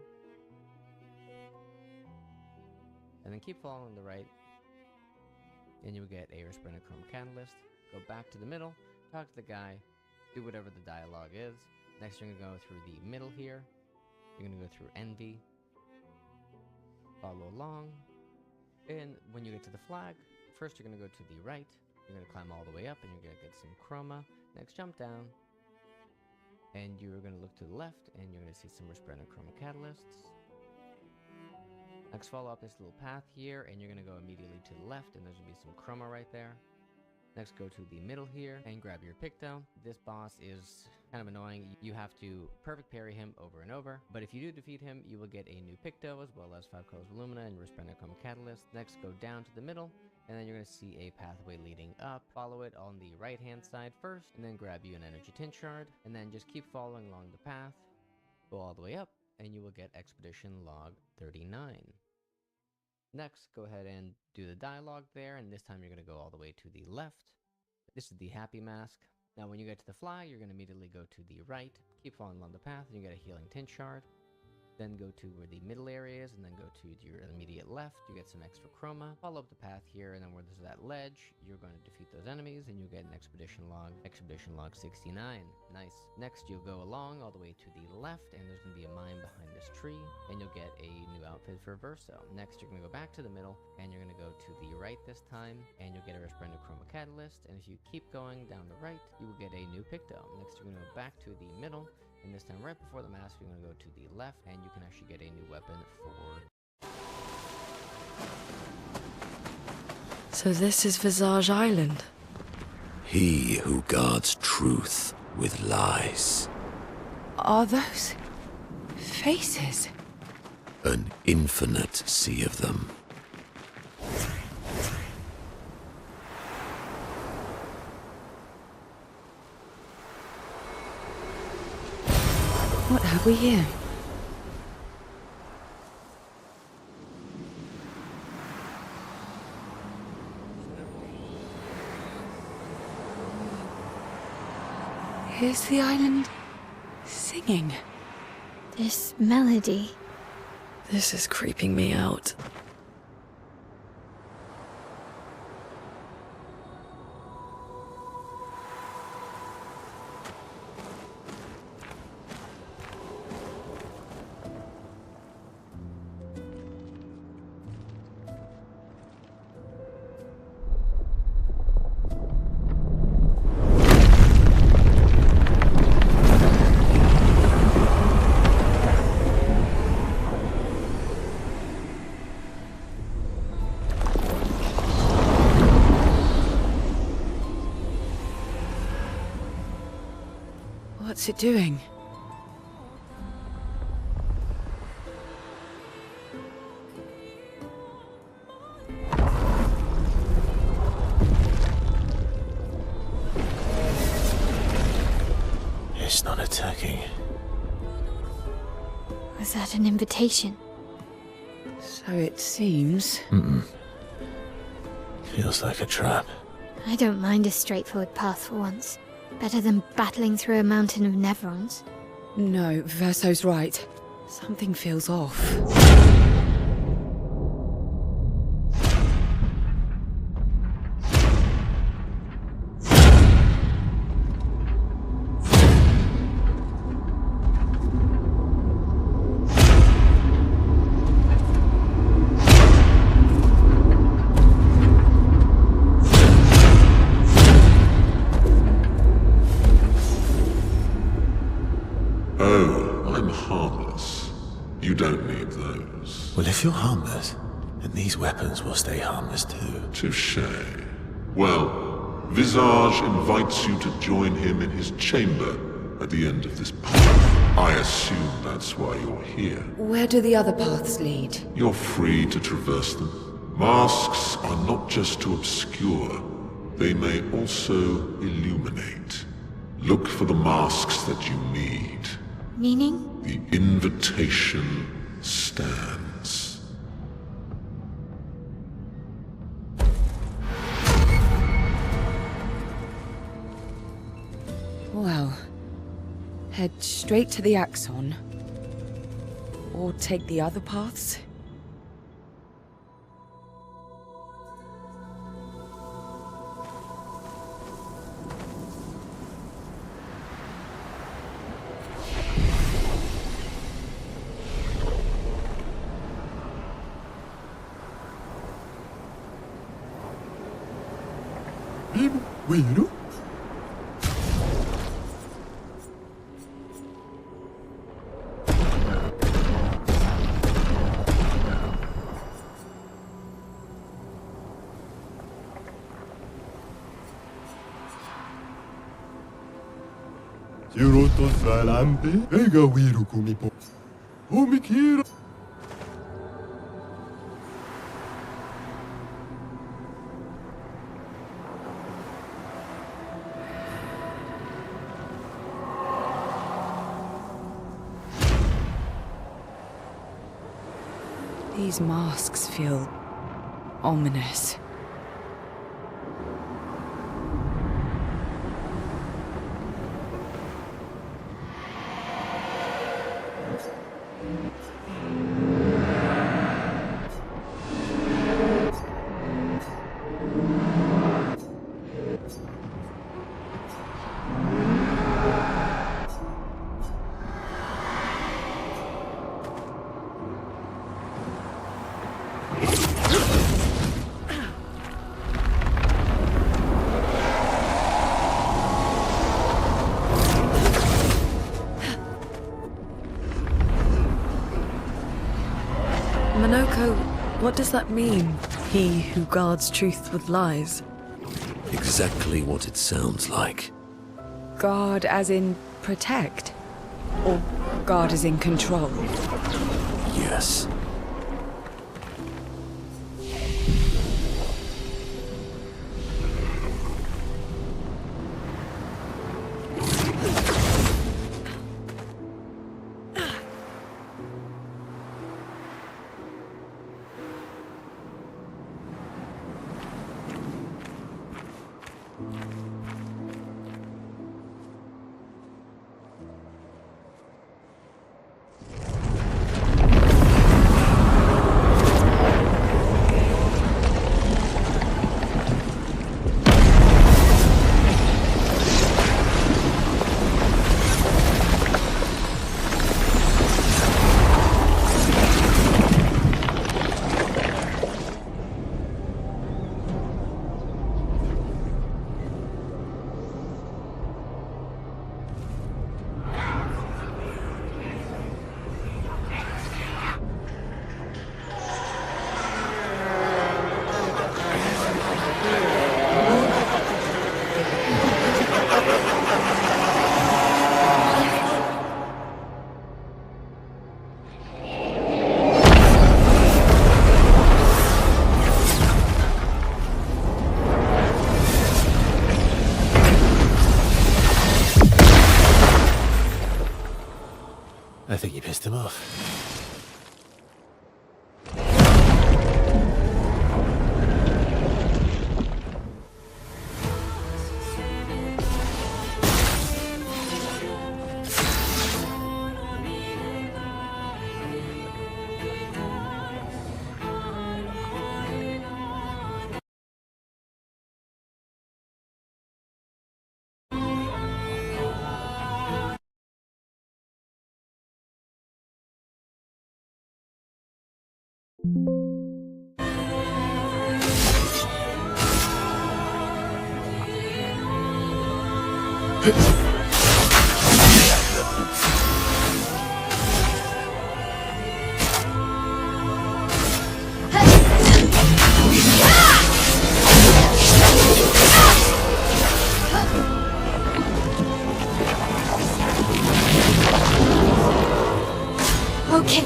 And then keep following the right, and you will get a Resplenochrome Catalyst. Go back to the middle, talk to the guy, do whatever the dialogue is. Next, you're going to go through the middle here. You're going to go through Envy. Follow along. And when you get to the flag, first you're going to go to the right. You're going to climb all the way up, and you're going to get some chroma. Next, jump down. And you're going to look to the left, and you're going to see some Resplenochrome Catalysts. Next, follow up this little path here, and you're going to go immediately to the left, and there's going to be some chroma right there. Next, go to the middle here and grab your picto. This boss is kind of annoying. You have to perfect parry him over and over, but if you do defeat him, you will get a new picto as well as 5 colors of Lumina and Resplenochrome Catalyst. Next, go down to the middle, and then you're going to see a pathway leading up. Follow it on the right hand side first, and then grab you an energy tint shard, and then just keep following along the path. Go all the way up, and you will get Expedition Log 39. Next, go ahead and do the dialogue there, and this time you're going to go all the way to the left. This is the Happy Mask. Now when you get to the flag, you're going to immediately go to the right, keep following along the path, and you get a Healing Tint Shard. Then go to where the middle area is, and then go to your immediate left, you get some extra chroma. Follow up the path here, and then where there's that ledge, you're going to defeat those enemies, and you get an Expedition Log 69. Nice. Next, you'll go along all the way to the left, and there's going to be a mine behind this tree, and you'll get a new outfit for Verso. Next, you're going to go back to the middle, and you're going to go to the right this time, and you'll get a Resplenochrome Catalyst, and if you keep going down the right, you will get a new picto. Next, you're going to go back to the middle, and this time right before the mask, you're going to go to the left, and you can actually get a new weapon for... So this is Visage Island? He who guards truth with lies. Are those faces? An infinite sea of them. What have we here? Here's the island singing. This melody. This is creeping me out. What's it doing? It's not attacking. Was that an invitation? So it seems. Feels like a trap. I don't mind a straightforward path for once. Better than battling through a mountain of Nevrons. No, Verso's right. Something feels off. You don't need those. Well, if you're harmless, then these weapons will stay harmless too. Touché. Well, Visage invites you to join him in his chamber at the end of this path. I assume that's why you're here. Where do the other paths lead? You're free to traverse them. Masks are not just to obscure, they may also illuminate. Look for the masks that you need. Meaning? The invitation stands. Well, head straight to the Axon. Or take the other paths? Wiru? Siroto salampe, ega wiru kumipo. Umikira. These masks feel ominous. Minoko, what does that mean? He who guards truth with lies. Exactly what it sounds like. Guard as in protect? Or guard as in control? Yes. I think you pissed him off. Okay.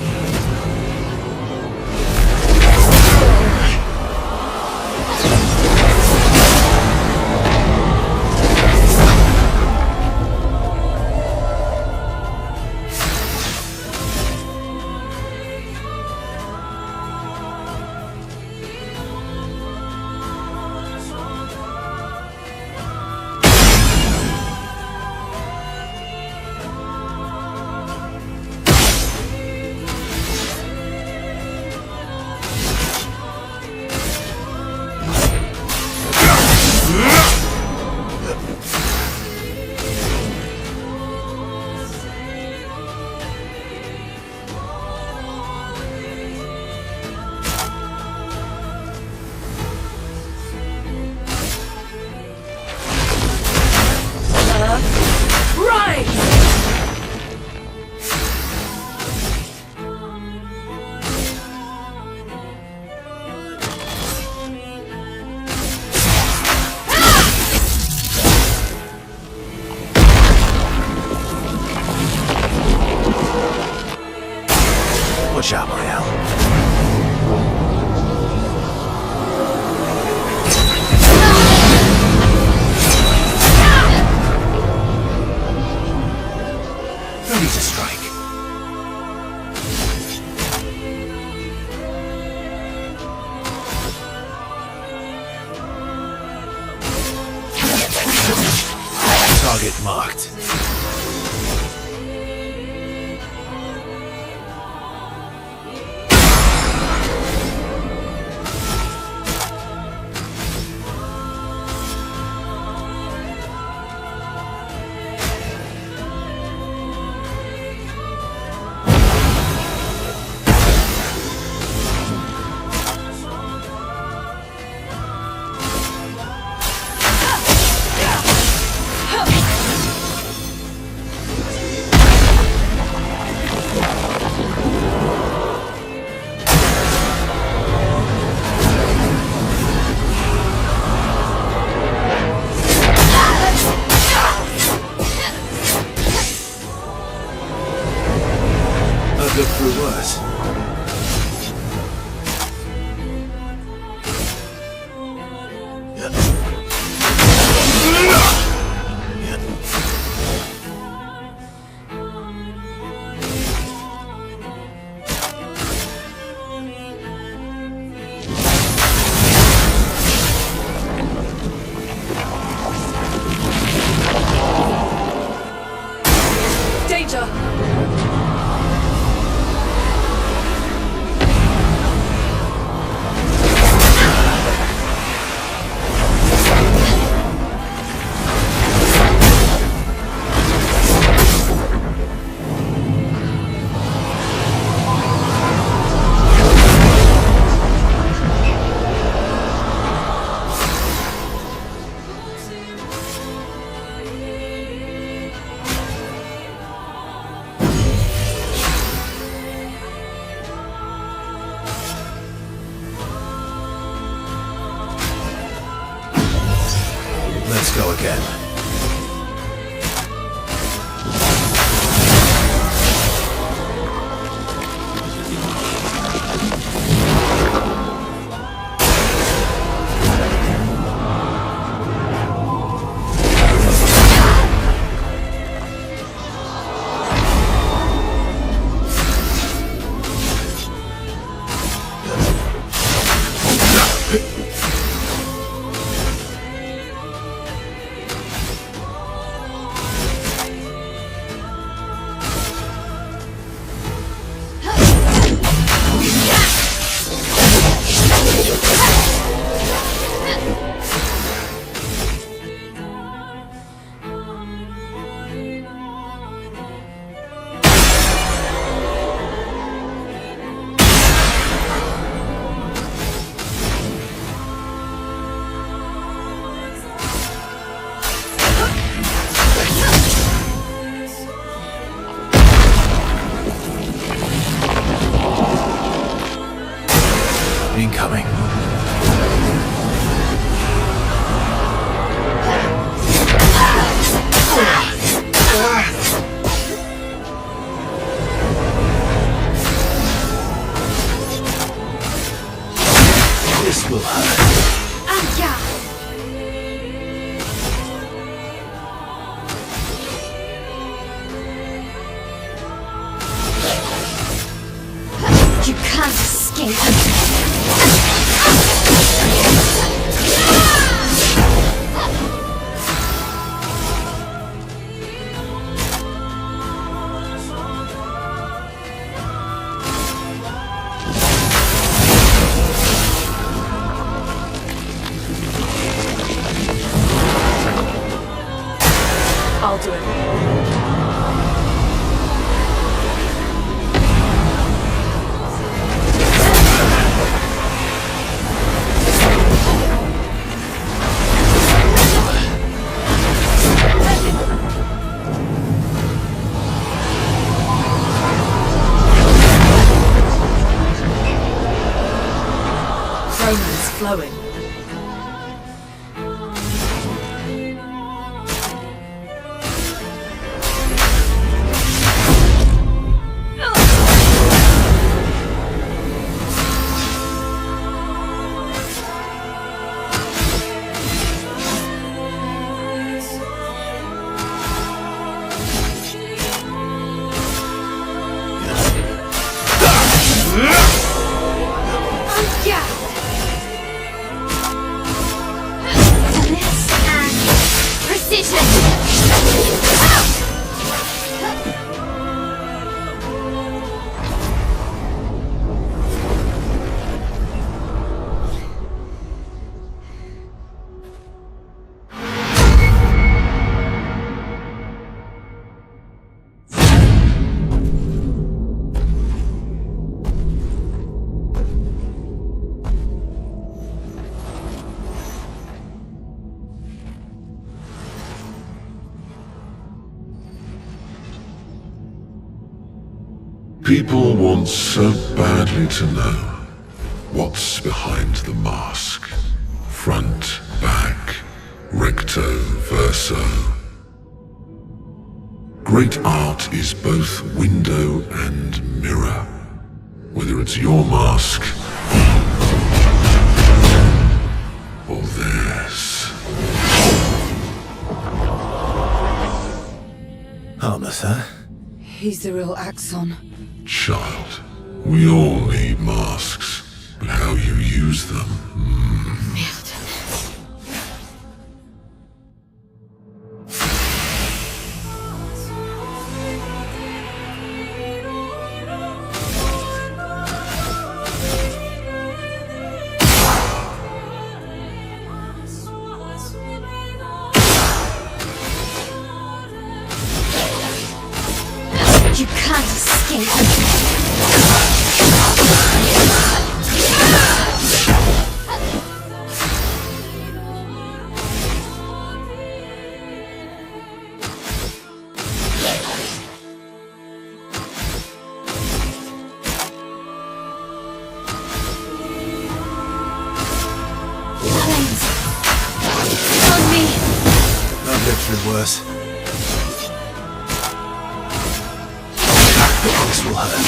job, Royale. No need to strike. Target marked. Look through worse. Danger! Let's go again. Incoming. This will hurt. You can't escape. I'll do it. Chroma's flowing. Precision! People want so badly to know what's behind the mask. Front, back, recto, verso. Great art is both window and mirror. Whether it's your mask or theirs. Harmless, huh? He's the real Axon. Child, we all need masks, but how you use them. You can't escape. Flames. On me. I've lived through worse. This will hurt.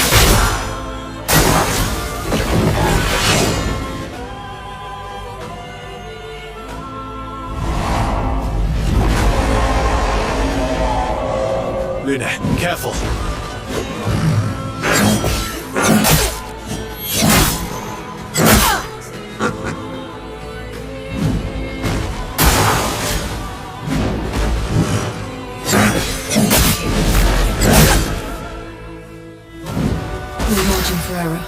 Luna, careful. No margin for error.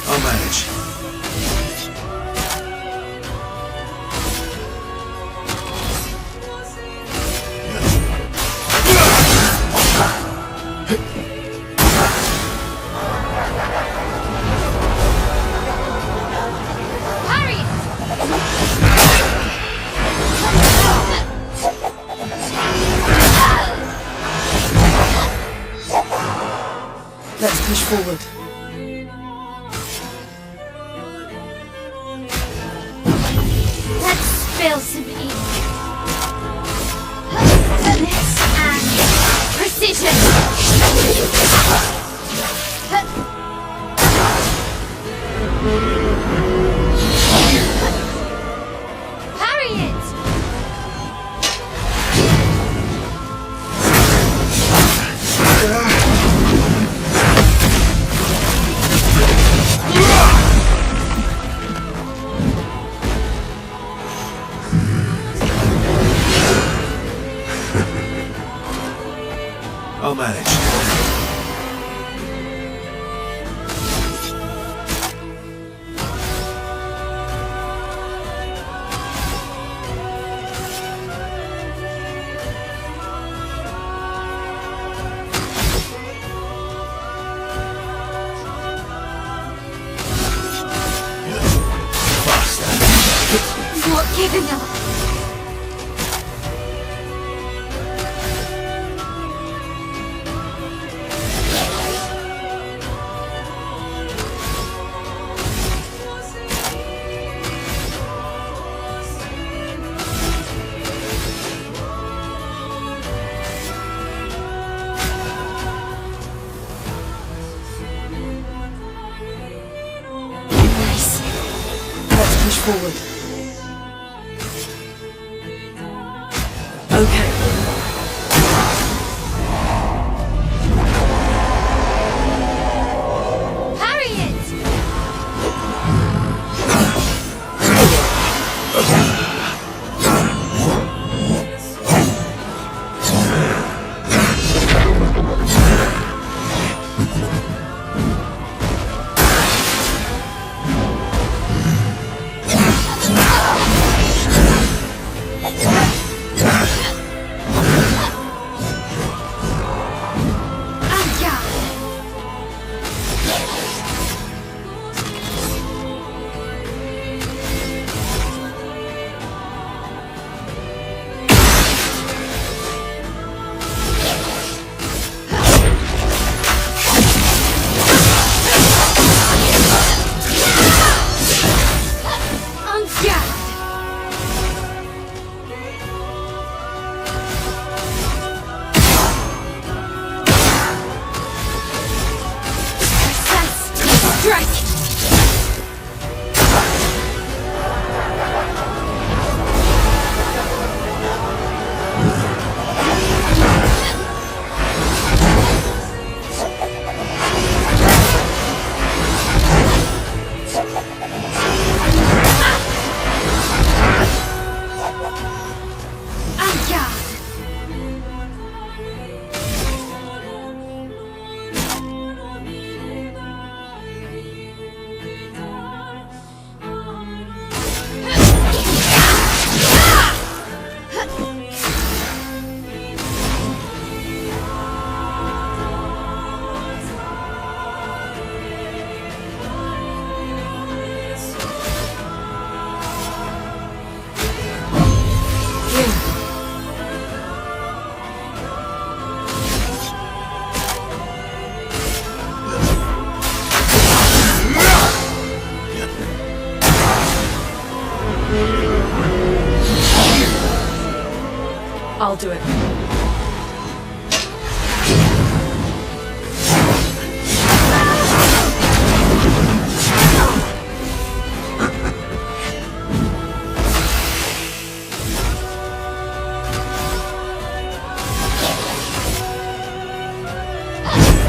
I'll manage. Let's push forward. Let's spill some ink. This and precision. Parry it. I'll manage. forward. Okay. I'll do it.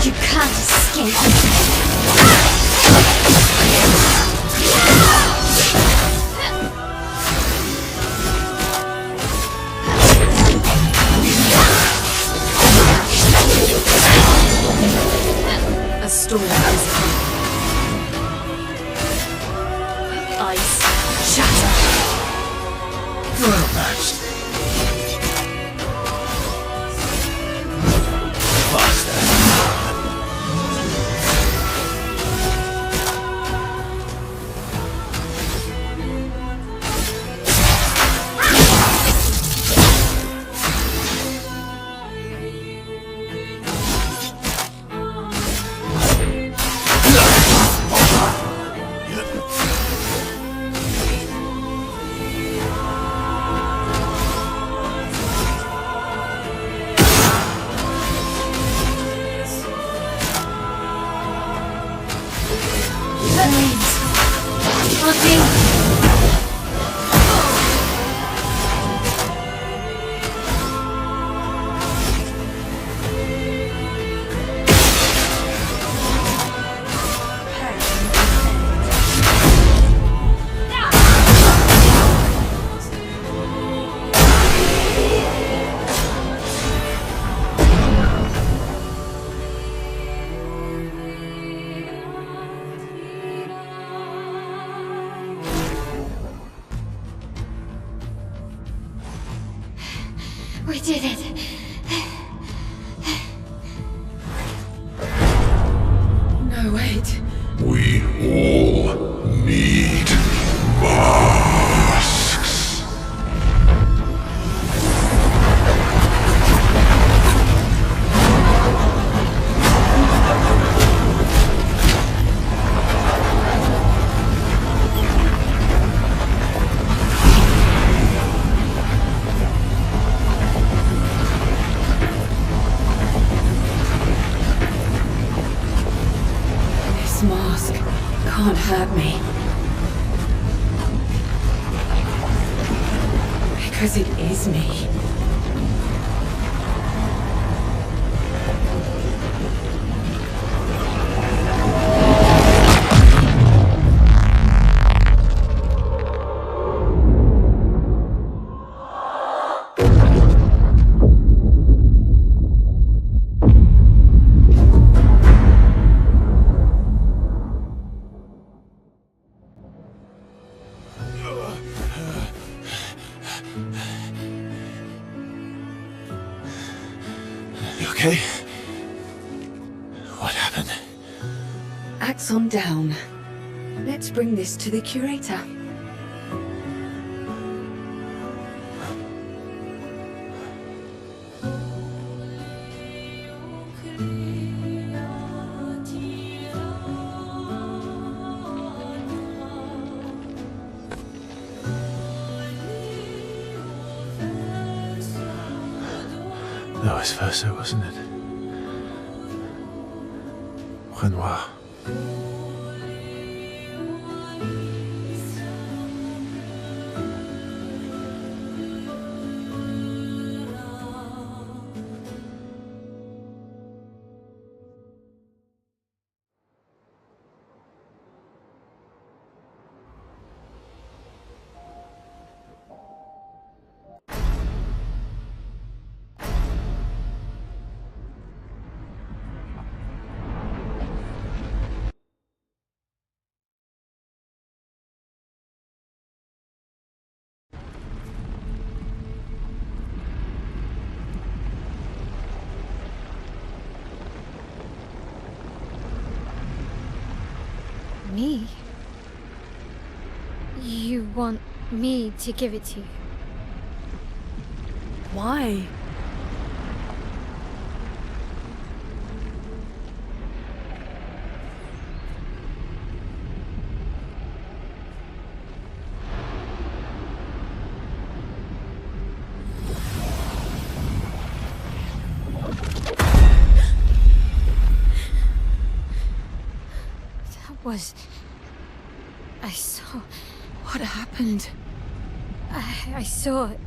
You can't escape. A storm is coming. Ice shatter. Well matched. Faster. We did it. No, wait. We all need masks. This mask can't hurt me. Because it is me. You okay? What happened? Axon down. Let's bring this to the curator. Vice versa, wasn't it? Renoir. Me? You want me to give it to you? Why? I saw... What happened? I saw it.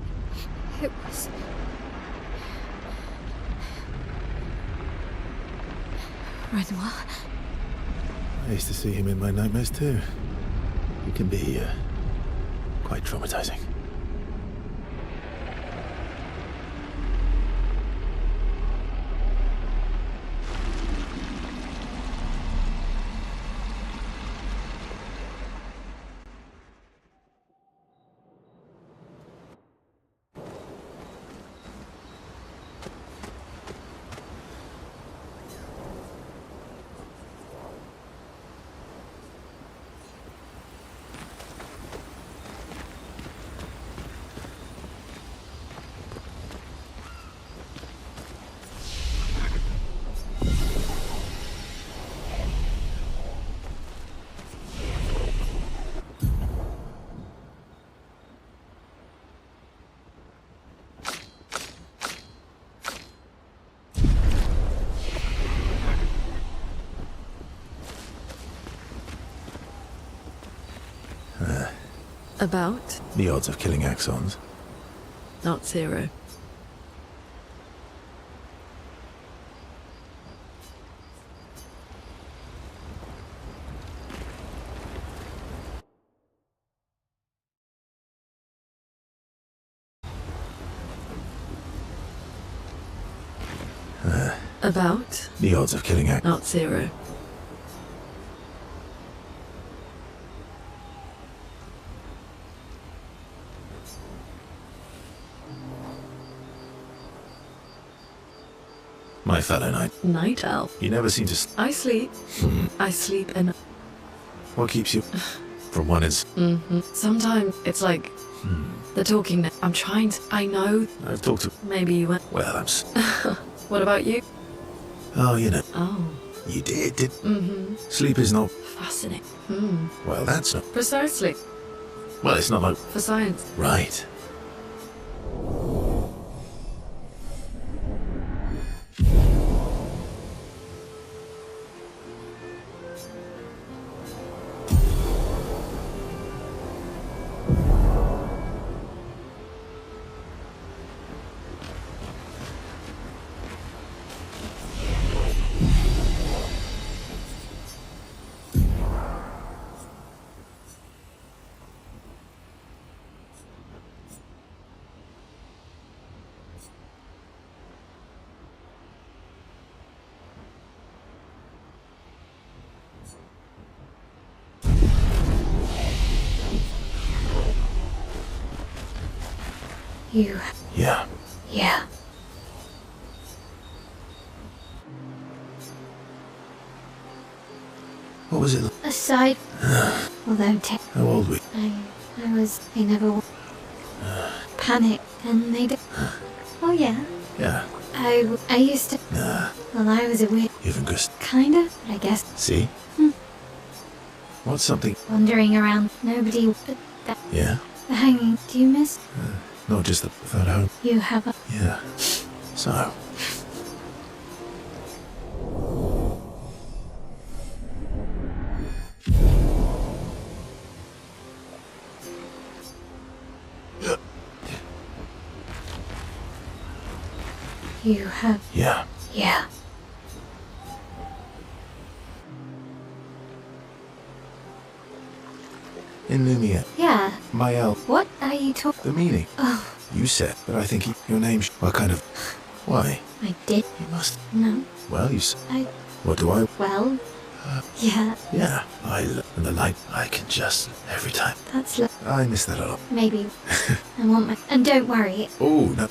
It was... Renoir? I used to see him in my nightmares too. He can be, quite traumatizing. About? The odds of killing Axons. Not zero. About? The odds of killing Axons. Not zero. My fellow knight. Night elf. You never seem to... I sleep. I sleep and... What keeps you from one is... Sometimes it's like... The talking... I'm trying to... I know... I've talked to... Maybe you went... Well, I'm... What about you? Oh, you know. Oh. You did? Sleep is not... Fascinating. Well, that's not... Precisely. Well, it's not like... For science. Right. You... Yeah. Yeah. What was it? Aside... although How old were you? they never... panic, and they oh yeah. Yeah. I used to... Nah. Well, I was a weird... Even good. Kinda, I guess. See? What's something? Wandering around, nobody... but that... Yeah? The hanging, do you miss... Not just the photo. You have a... Yeah. So. You have... Yeah. Yeah. In Lumia. Yeah. Mael. What are you talking... The meaning. Oh, You said, but I think your name. What kind of? Why? I did... You must. No. Well, you. I... What do I? Well... yeah, Yeah. And the light. I can just every time. that's... I miss that a lot. maybe. I want my... And don't worry. Oh no.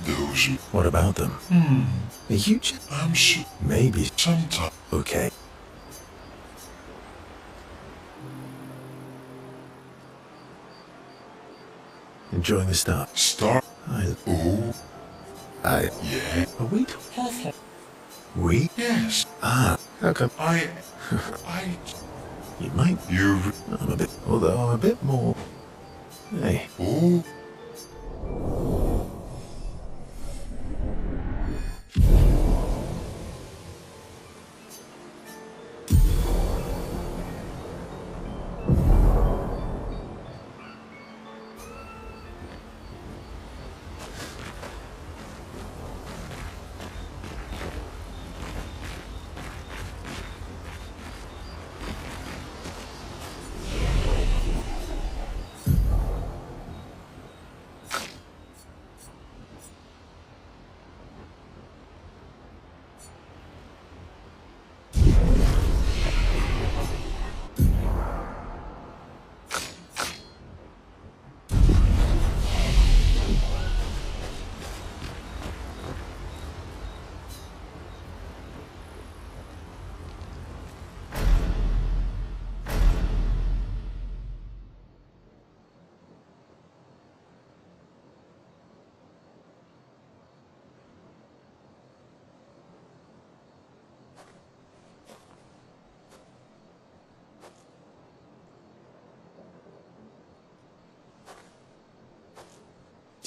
Those... What about them? A huge. I'm sure... Maybe. sometime... Okay. Enjoying the start. Start... Oh... I. Yeah... Are we? We? Yes... Ah. How come? I... You might. You... I'm a bit. Although I'm a bit more. Hey. Oh...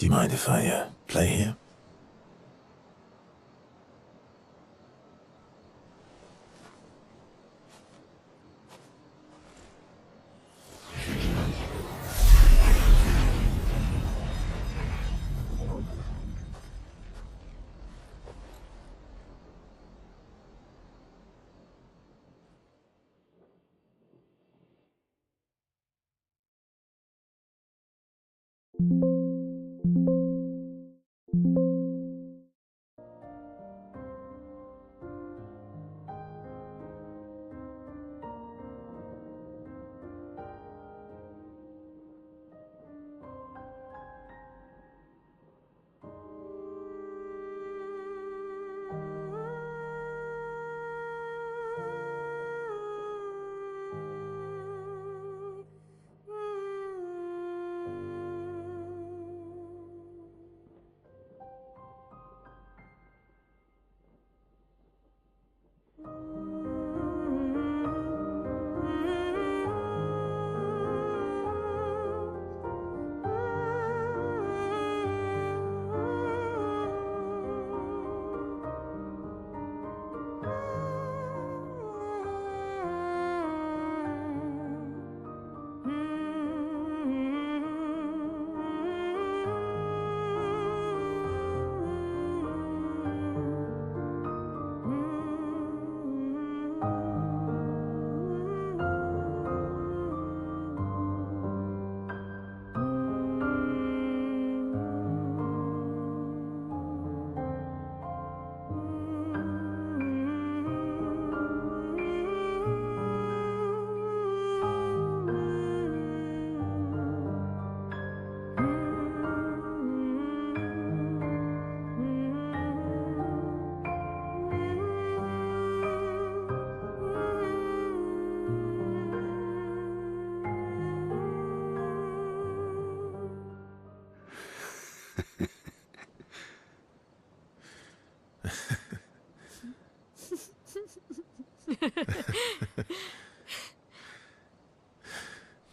Do you mind if I play here?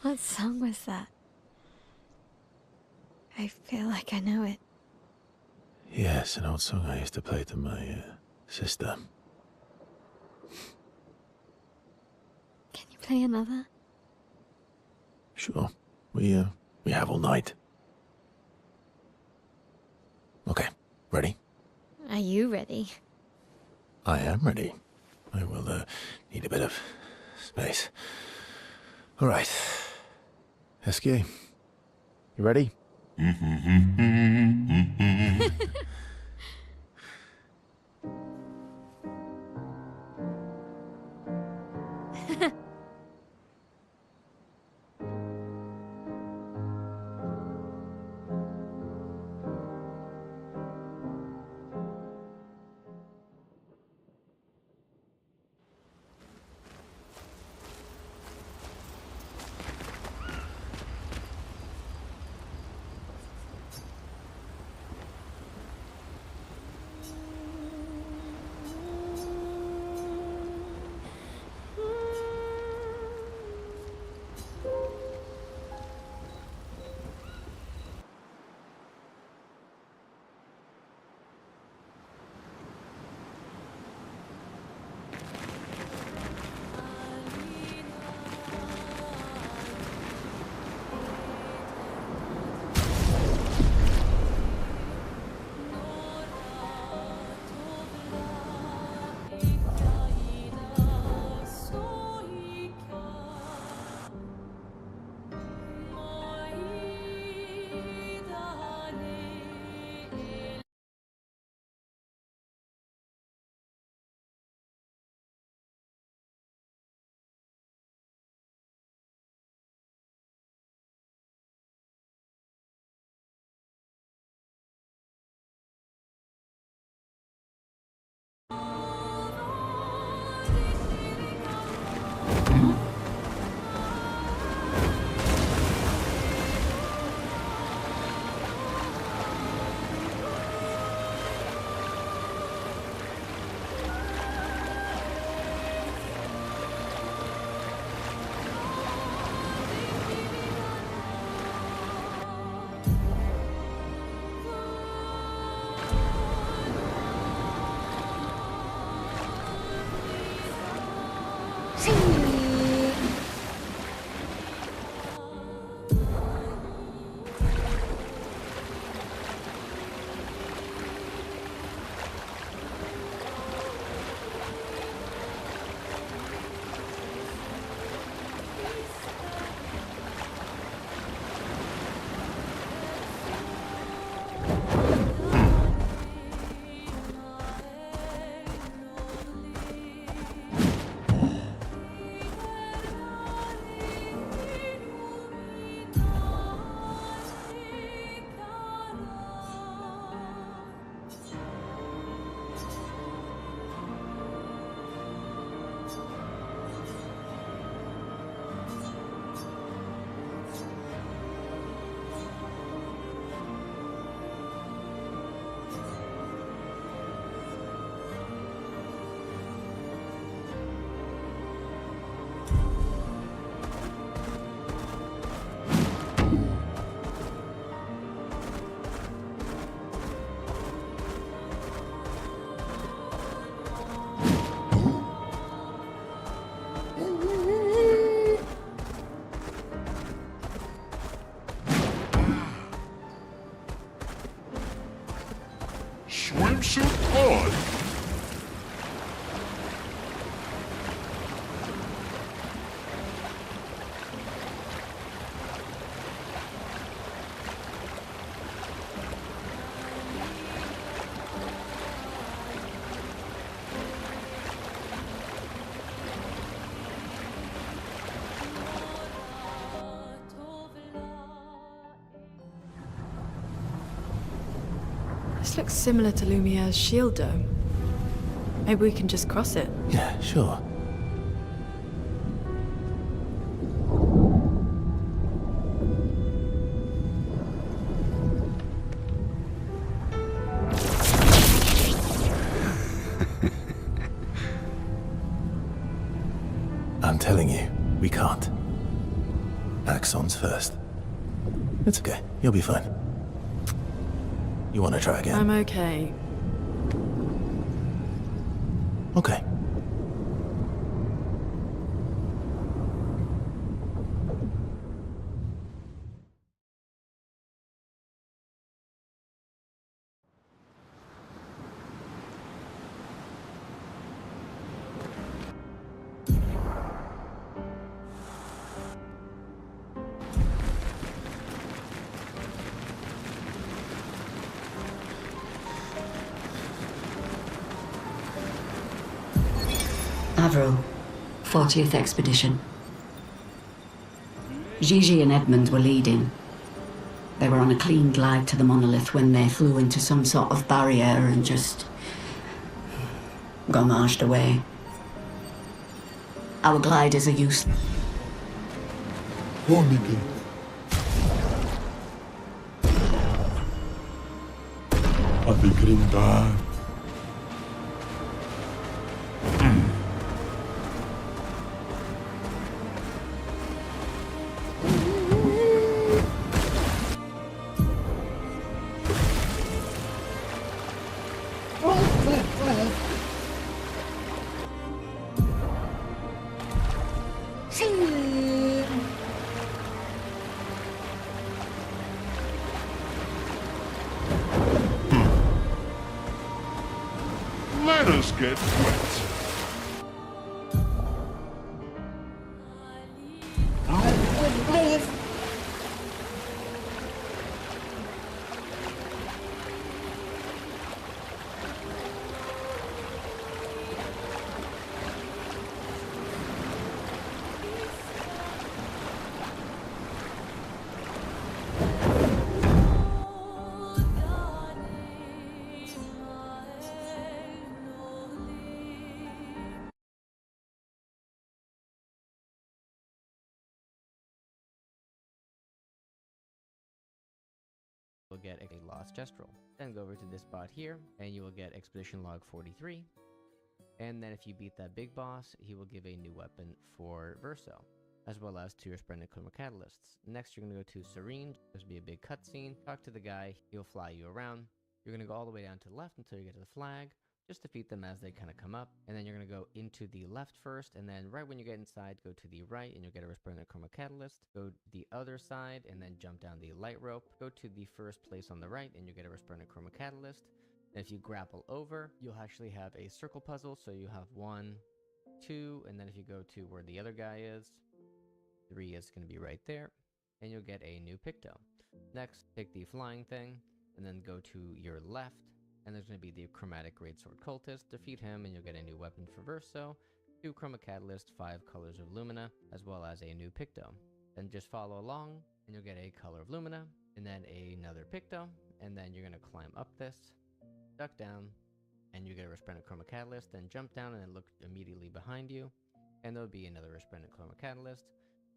What song was that? I feel like I know it. Yes, an old song I used to play to my sister. Can you play another? Sure. We have all night. Okay, ready? Are you ready? I am ready. I will need a bit of space. All right. Esquier, you ready? Swimsuit on! This looks similar to Lumiere's shield dome. Maybe we can just cross it. Yeah, sure. I'm telling you, we can't. Axons first. It's okay. You'll be fine. You want to try again? I'm okay. Okay. Avril, 40th Expedition. Gigi and Edmund were leading. They were on a clean glide to the monolith when they flew into some sort of barrier and just gommaged away. Our gliders are useless. Oh, Mickey. Abi grinda. Let us get wet. You'll get a lost gestural. Then go over to this spot here, and you will get Expedition Log 43. And then if you beat that big boss, he will give a new weapon for Verso, as well as 2 Resplendent Chroma Catalysts. Next, you're going to go to Serene. There's going to be a big cutscene. Talk to the guy. He'll fly you around. You're going to go all the way down to the left until you get to the flag. Just defeat them as they kind of come up. And then you're going to go into the left first. And then right when you get inside, go to the right and you'll get a Resplendent Chroma Catalyst. Go the other side and then jump down the light rope. Go to the first place on the right and you get a Resplendent Chroma Catalyst. And if you grapple over, you'll actually have a circle puzzle. So you have 1, 2, and then if you go to where the other guy is, 3 is going to be right there. And you'll get a new Picto. Next, take the flying thing and then go to your left. And there's going to be the Chromatic Greatsword Cultist. Defeat him and you'll get a new weapon for Verso, 2 Chroma Catalyst, 5 Colors of Lumina, as well as a new Picto. Then just follow along and you'll get a Color of Lumina, and then another Picto, and then you're going to climb up this, duck down, and you get a Resplendent Chroma Catalyst, then jump down and then look immediately behind you, and there'll be another Resplendent Chroma Catalyst.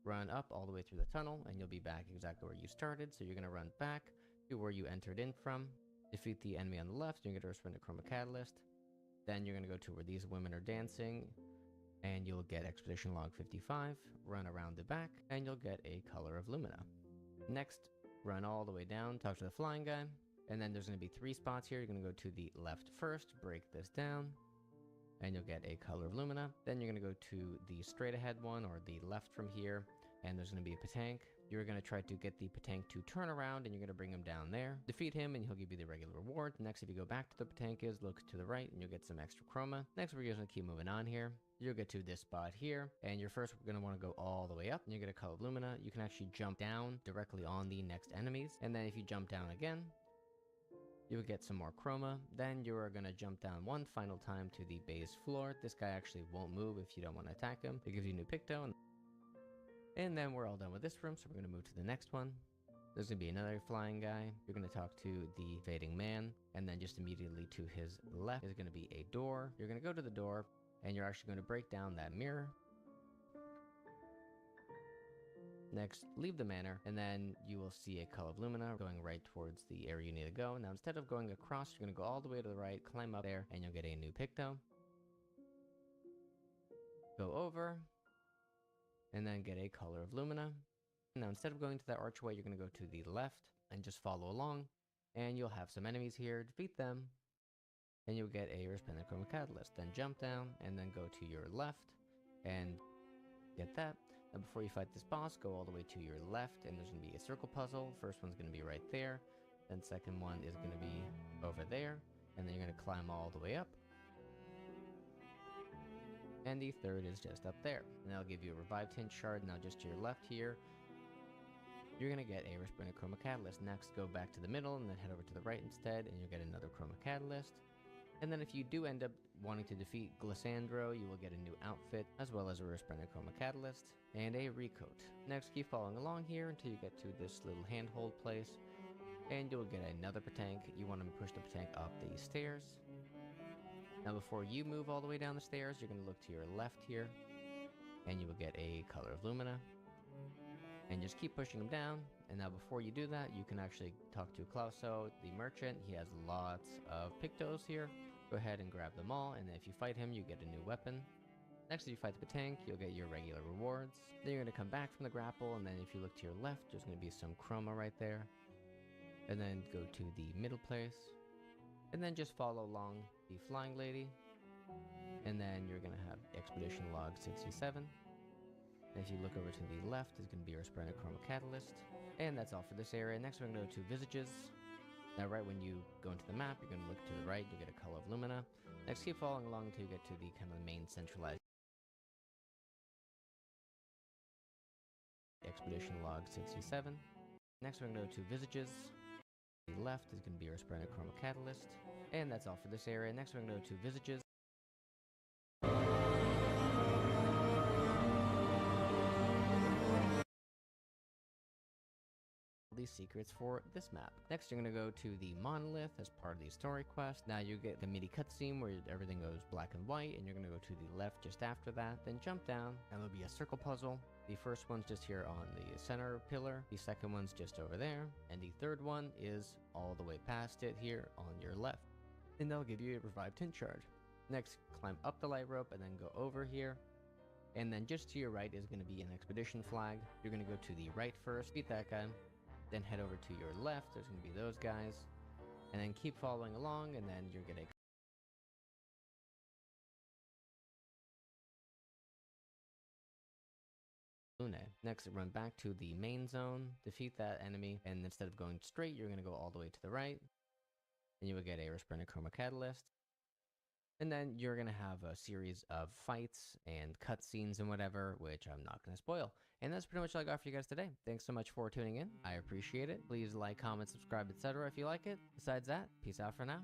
Run up all the way through the tunnel, and you'll be back exactly where you started, so you're going to run back to where you entered in from. Defeat the enemy on the left, you're going to get a Resplendent Chroma Catalyst. Then you're going to go to where these women are dancing, and you'll get Expedition Log 55. Run around the back, and you'll get a Color of Lumina. Next, run all the way down, talk to the flying guy, and then there's going to be 3 spots here. You're going to go to the left first, break this down, and you'll get a Color of Lumina. Then you're going to go to the straight ahead one, or the left from here, and there's going to be a Patank. You're going to try to get the Patank to turn around, and you're going to bring him down there. Defeat him, and he'll give you the regular reward. Next, if you go back to the Patank look to the right, and you'll get some extra chroma. Next, we're going to keep moving on here. You'll get to this spot here, and you're first going to want to go all the way up, and you get a Color of Lumina. You can actually jump down directly on the next enemies, and then if you jump down again, you will get some more chroma. Then you are going to jump down one final time to the base floor. This guy actually won't move if you don't want to attack him. It gives you a new Picto. And then we're all done with this room, so we're going to move to the next one. There's going to be another flying guy. You're going to talk to the fading man, and then just immediately to his left is going to be a door. You're going to go to the door, and you're actually going to break down that mirror. Next, leave the manor, and then you will see a Color of Lumina going right towards the area you need to go. Now, instead of going across, you're going to go all the way to the right, climb up there, and you'll get a new Picto. Go over, and then get a Color of Lumina. Now, instead of going to that archway, you're going to go to the left and just follow along. And you'll have some enemies here. Defeat them. And you'll get a Resplendent Chroma Catalyst. Then jump down and then go to your left and get that. Now, before you fight this boss, go all the way to your left and there's going to be a circle puzzle. First one's going to be right there. Then second one is going to be over there. And then you're going to climb all the way up. And the third is just up there. And that'll give you a Revived Hint Shard. Now just to your left here, you're going to get a Resplendent Chroma Catalyst. Next, go back to the middle and then head over to the right instead, and you'll get another Chroma Catalyst. And then if you do end up wanting to defeat Glissandro, you will get a new outfit, as well as a Resplendent Chroma Catalyst, and a Recoat. Next, keep following along here until you get to this little handhold place, and you'll get another Patank. You want to push the Patank up the stairs. Now before you move all the way down the stairs, you're going to look to your left here, and you will get a Color of Lumina. And just keep pushing them down. And now before you do that, you can actually talk to Klauso, the merchant. He has lots of Pictos here. Go ahead and grab them all, and then if you fight him, you get a new weapon. Next, if you fight the Patank, you'll get your regular rewards. Then you're going to come back from the grapple, and then if you look to your left, there's going to be some chroma right there. And then go to the middle place. And then just follow along the Flying Lady. And then you're going to have Expedition Log 67. And if you look over to the left, is going to be your Resplendent Chroma Catalyst. And that's all for this area. Next, we're going to go to Visages. Now, right when you go into the map, you're going to look to the right, you'll get a Color of Lumina. Next, keep following along until you get to the kind of the main centralized Expedition Log 67. Next, we're going to go to Visages. The left is going to be your Resplendent Chroma Catalyst. And that's all for this area. Next, we're going to go to Visages. These secrets for this map. Next, you're going to go to the Monolith as part of the story quest. Now you get the mini cutscene where everything goes black and white, and you're going to go to the left just after that. Then jump down, and there'll be a circle puzzle. The first one's just here on the center pillar. The second one's just over there, and the third one is all the way past it here on your left. And they'll give you a Revived Hint Shard. Next, climb up the light rope and then go over here. And then just to your right is going to be an expedition flag. You're going to go to the right first, beat that guy. Then head over to your left, there's going to be those guys. And then keep following along, and then you're going to Lune. Next, run back to the main zone, defeat that enemy, and instead of going straight, you're going to go all the way to the right. And you will get a Resplendent Chroma Catalyst. And then you're going to have a series of fights and cutscenes and whatever, which I'm not going to spoil. And that's pretty much all I got for you guys today. Thanks so much for tuning in. I appreciate it. Please like, comment, subscribe, etc. if you like it. Besides that, peace out for now.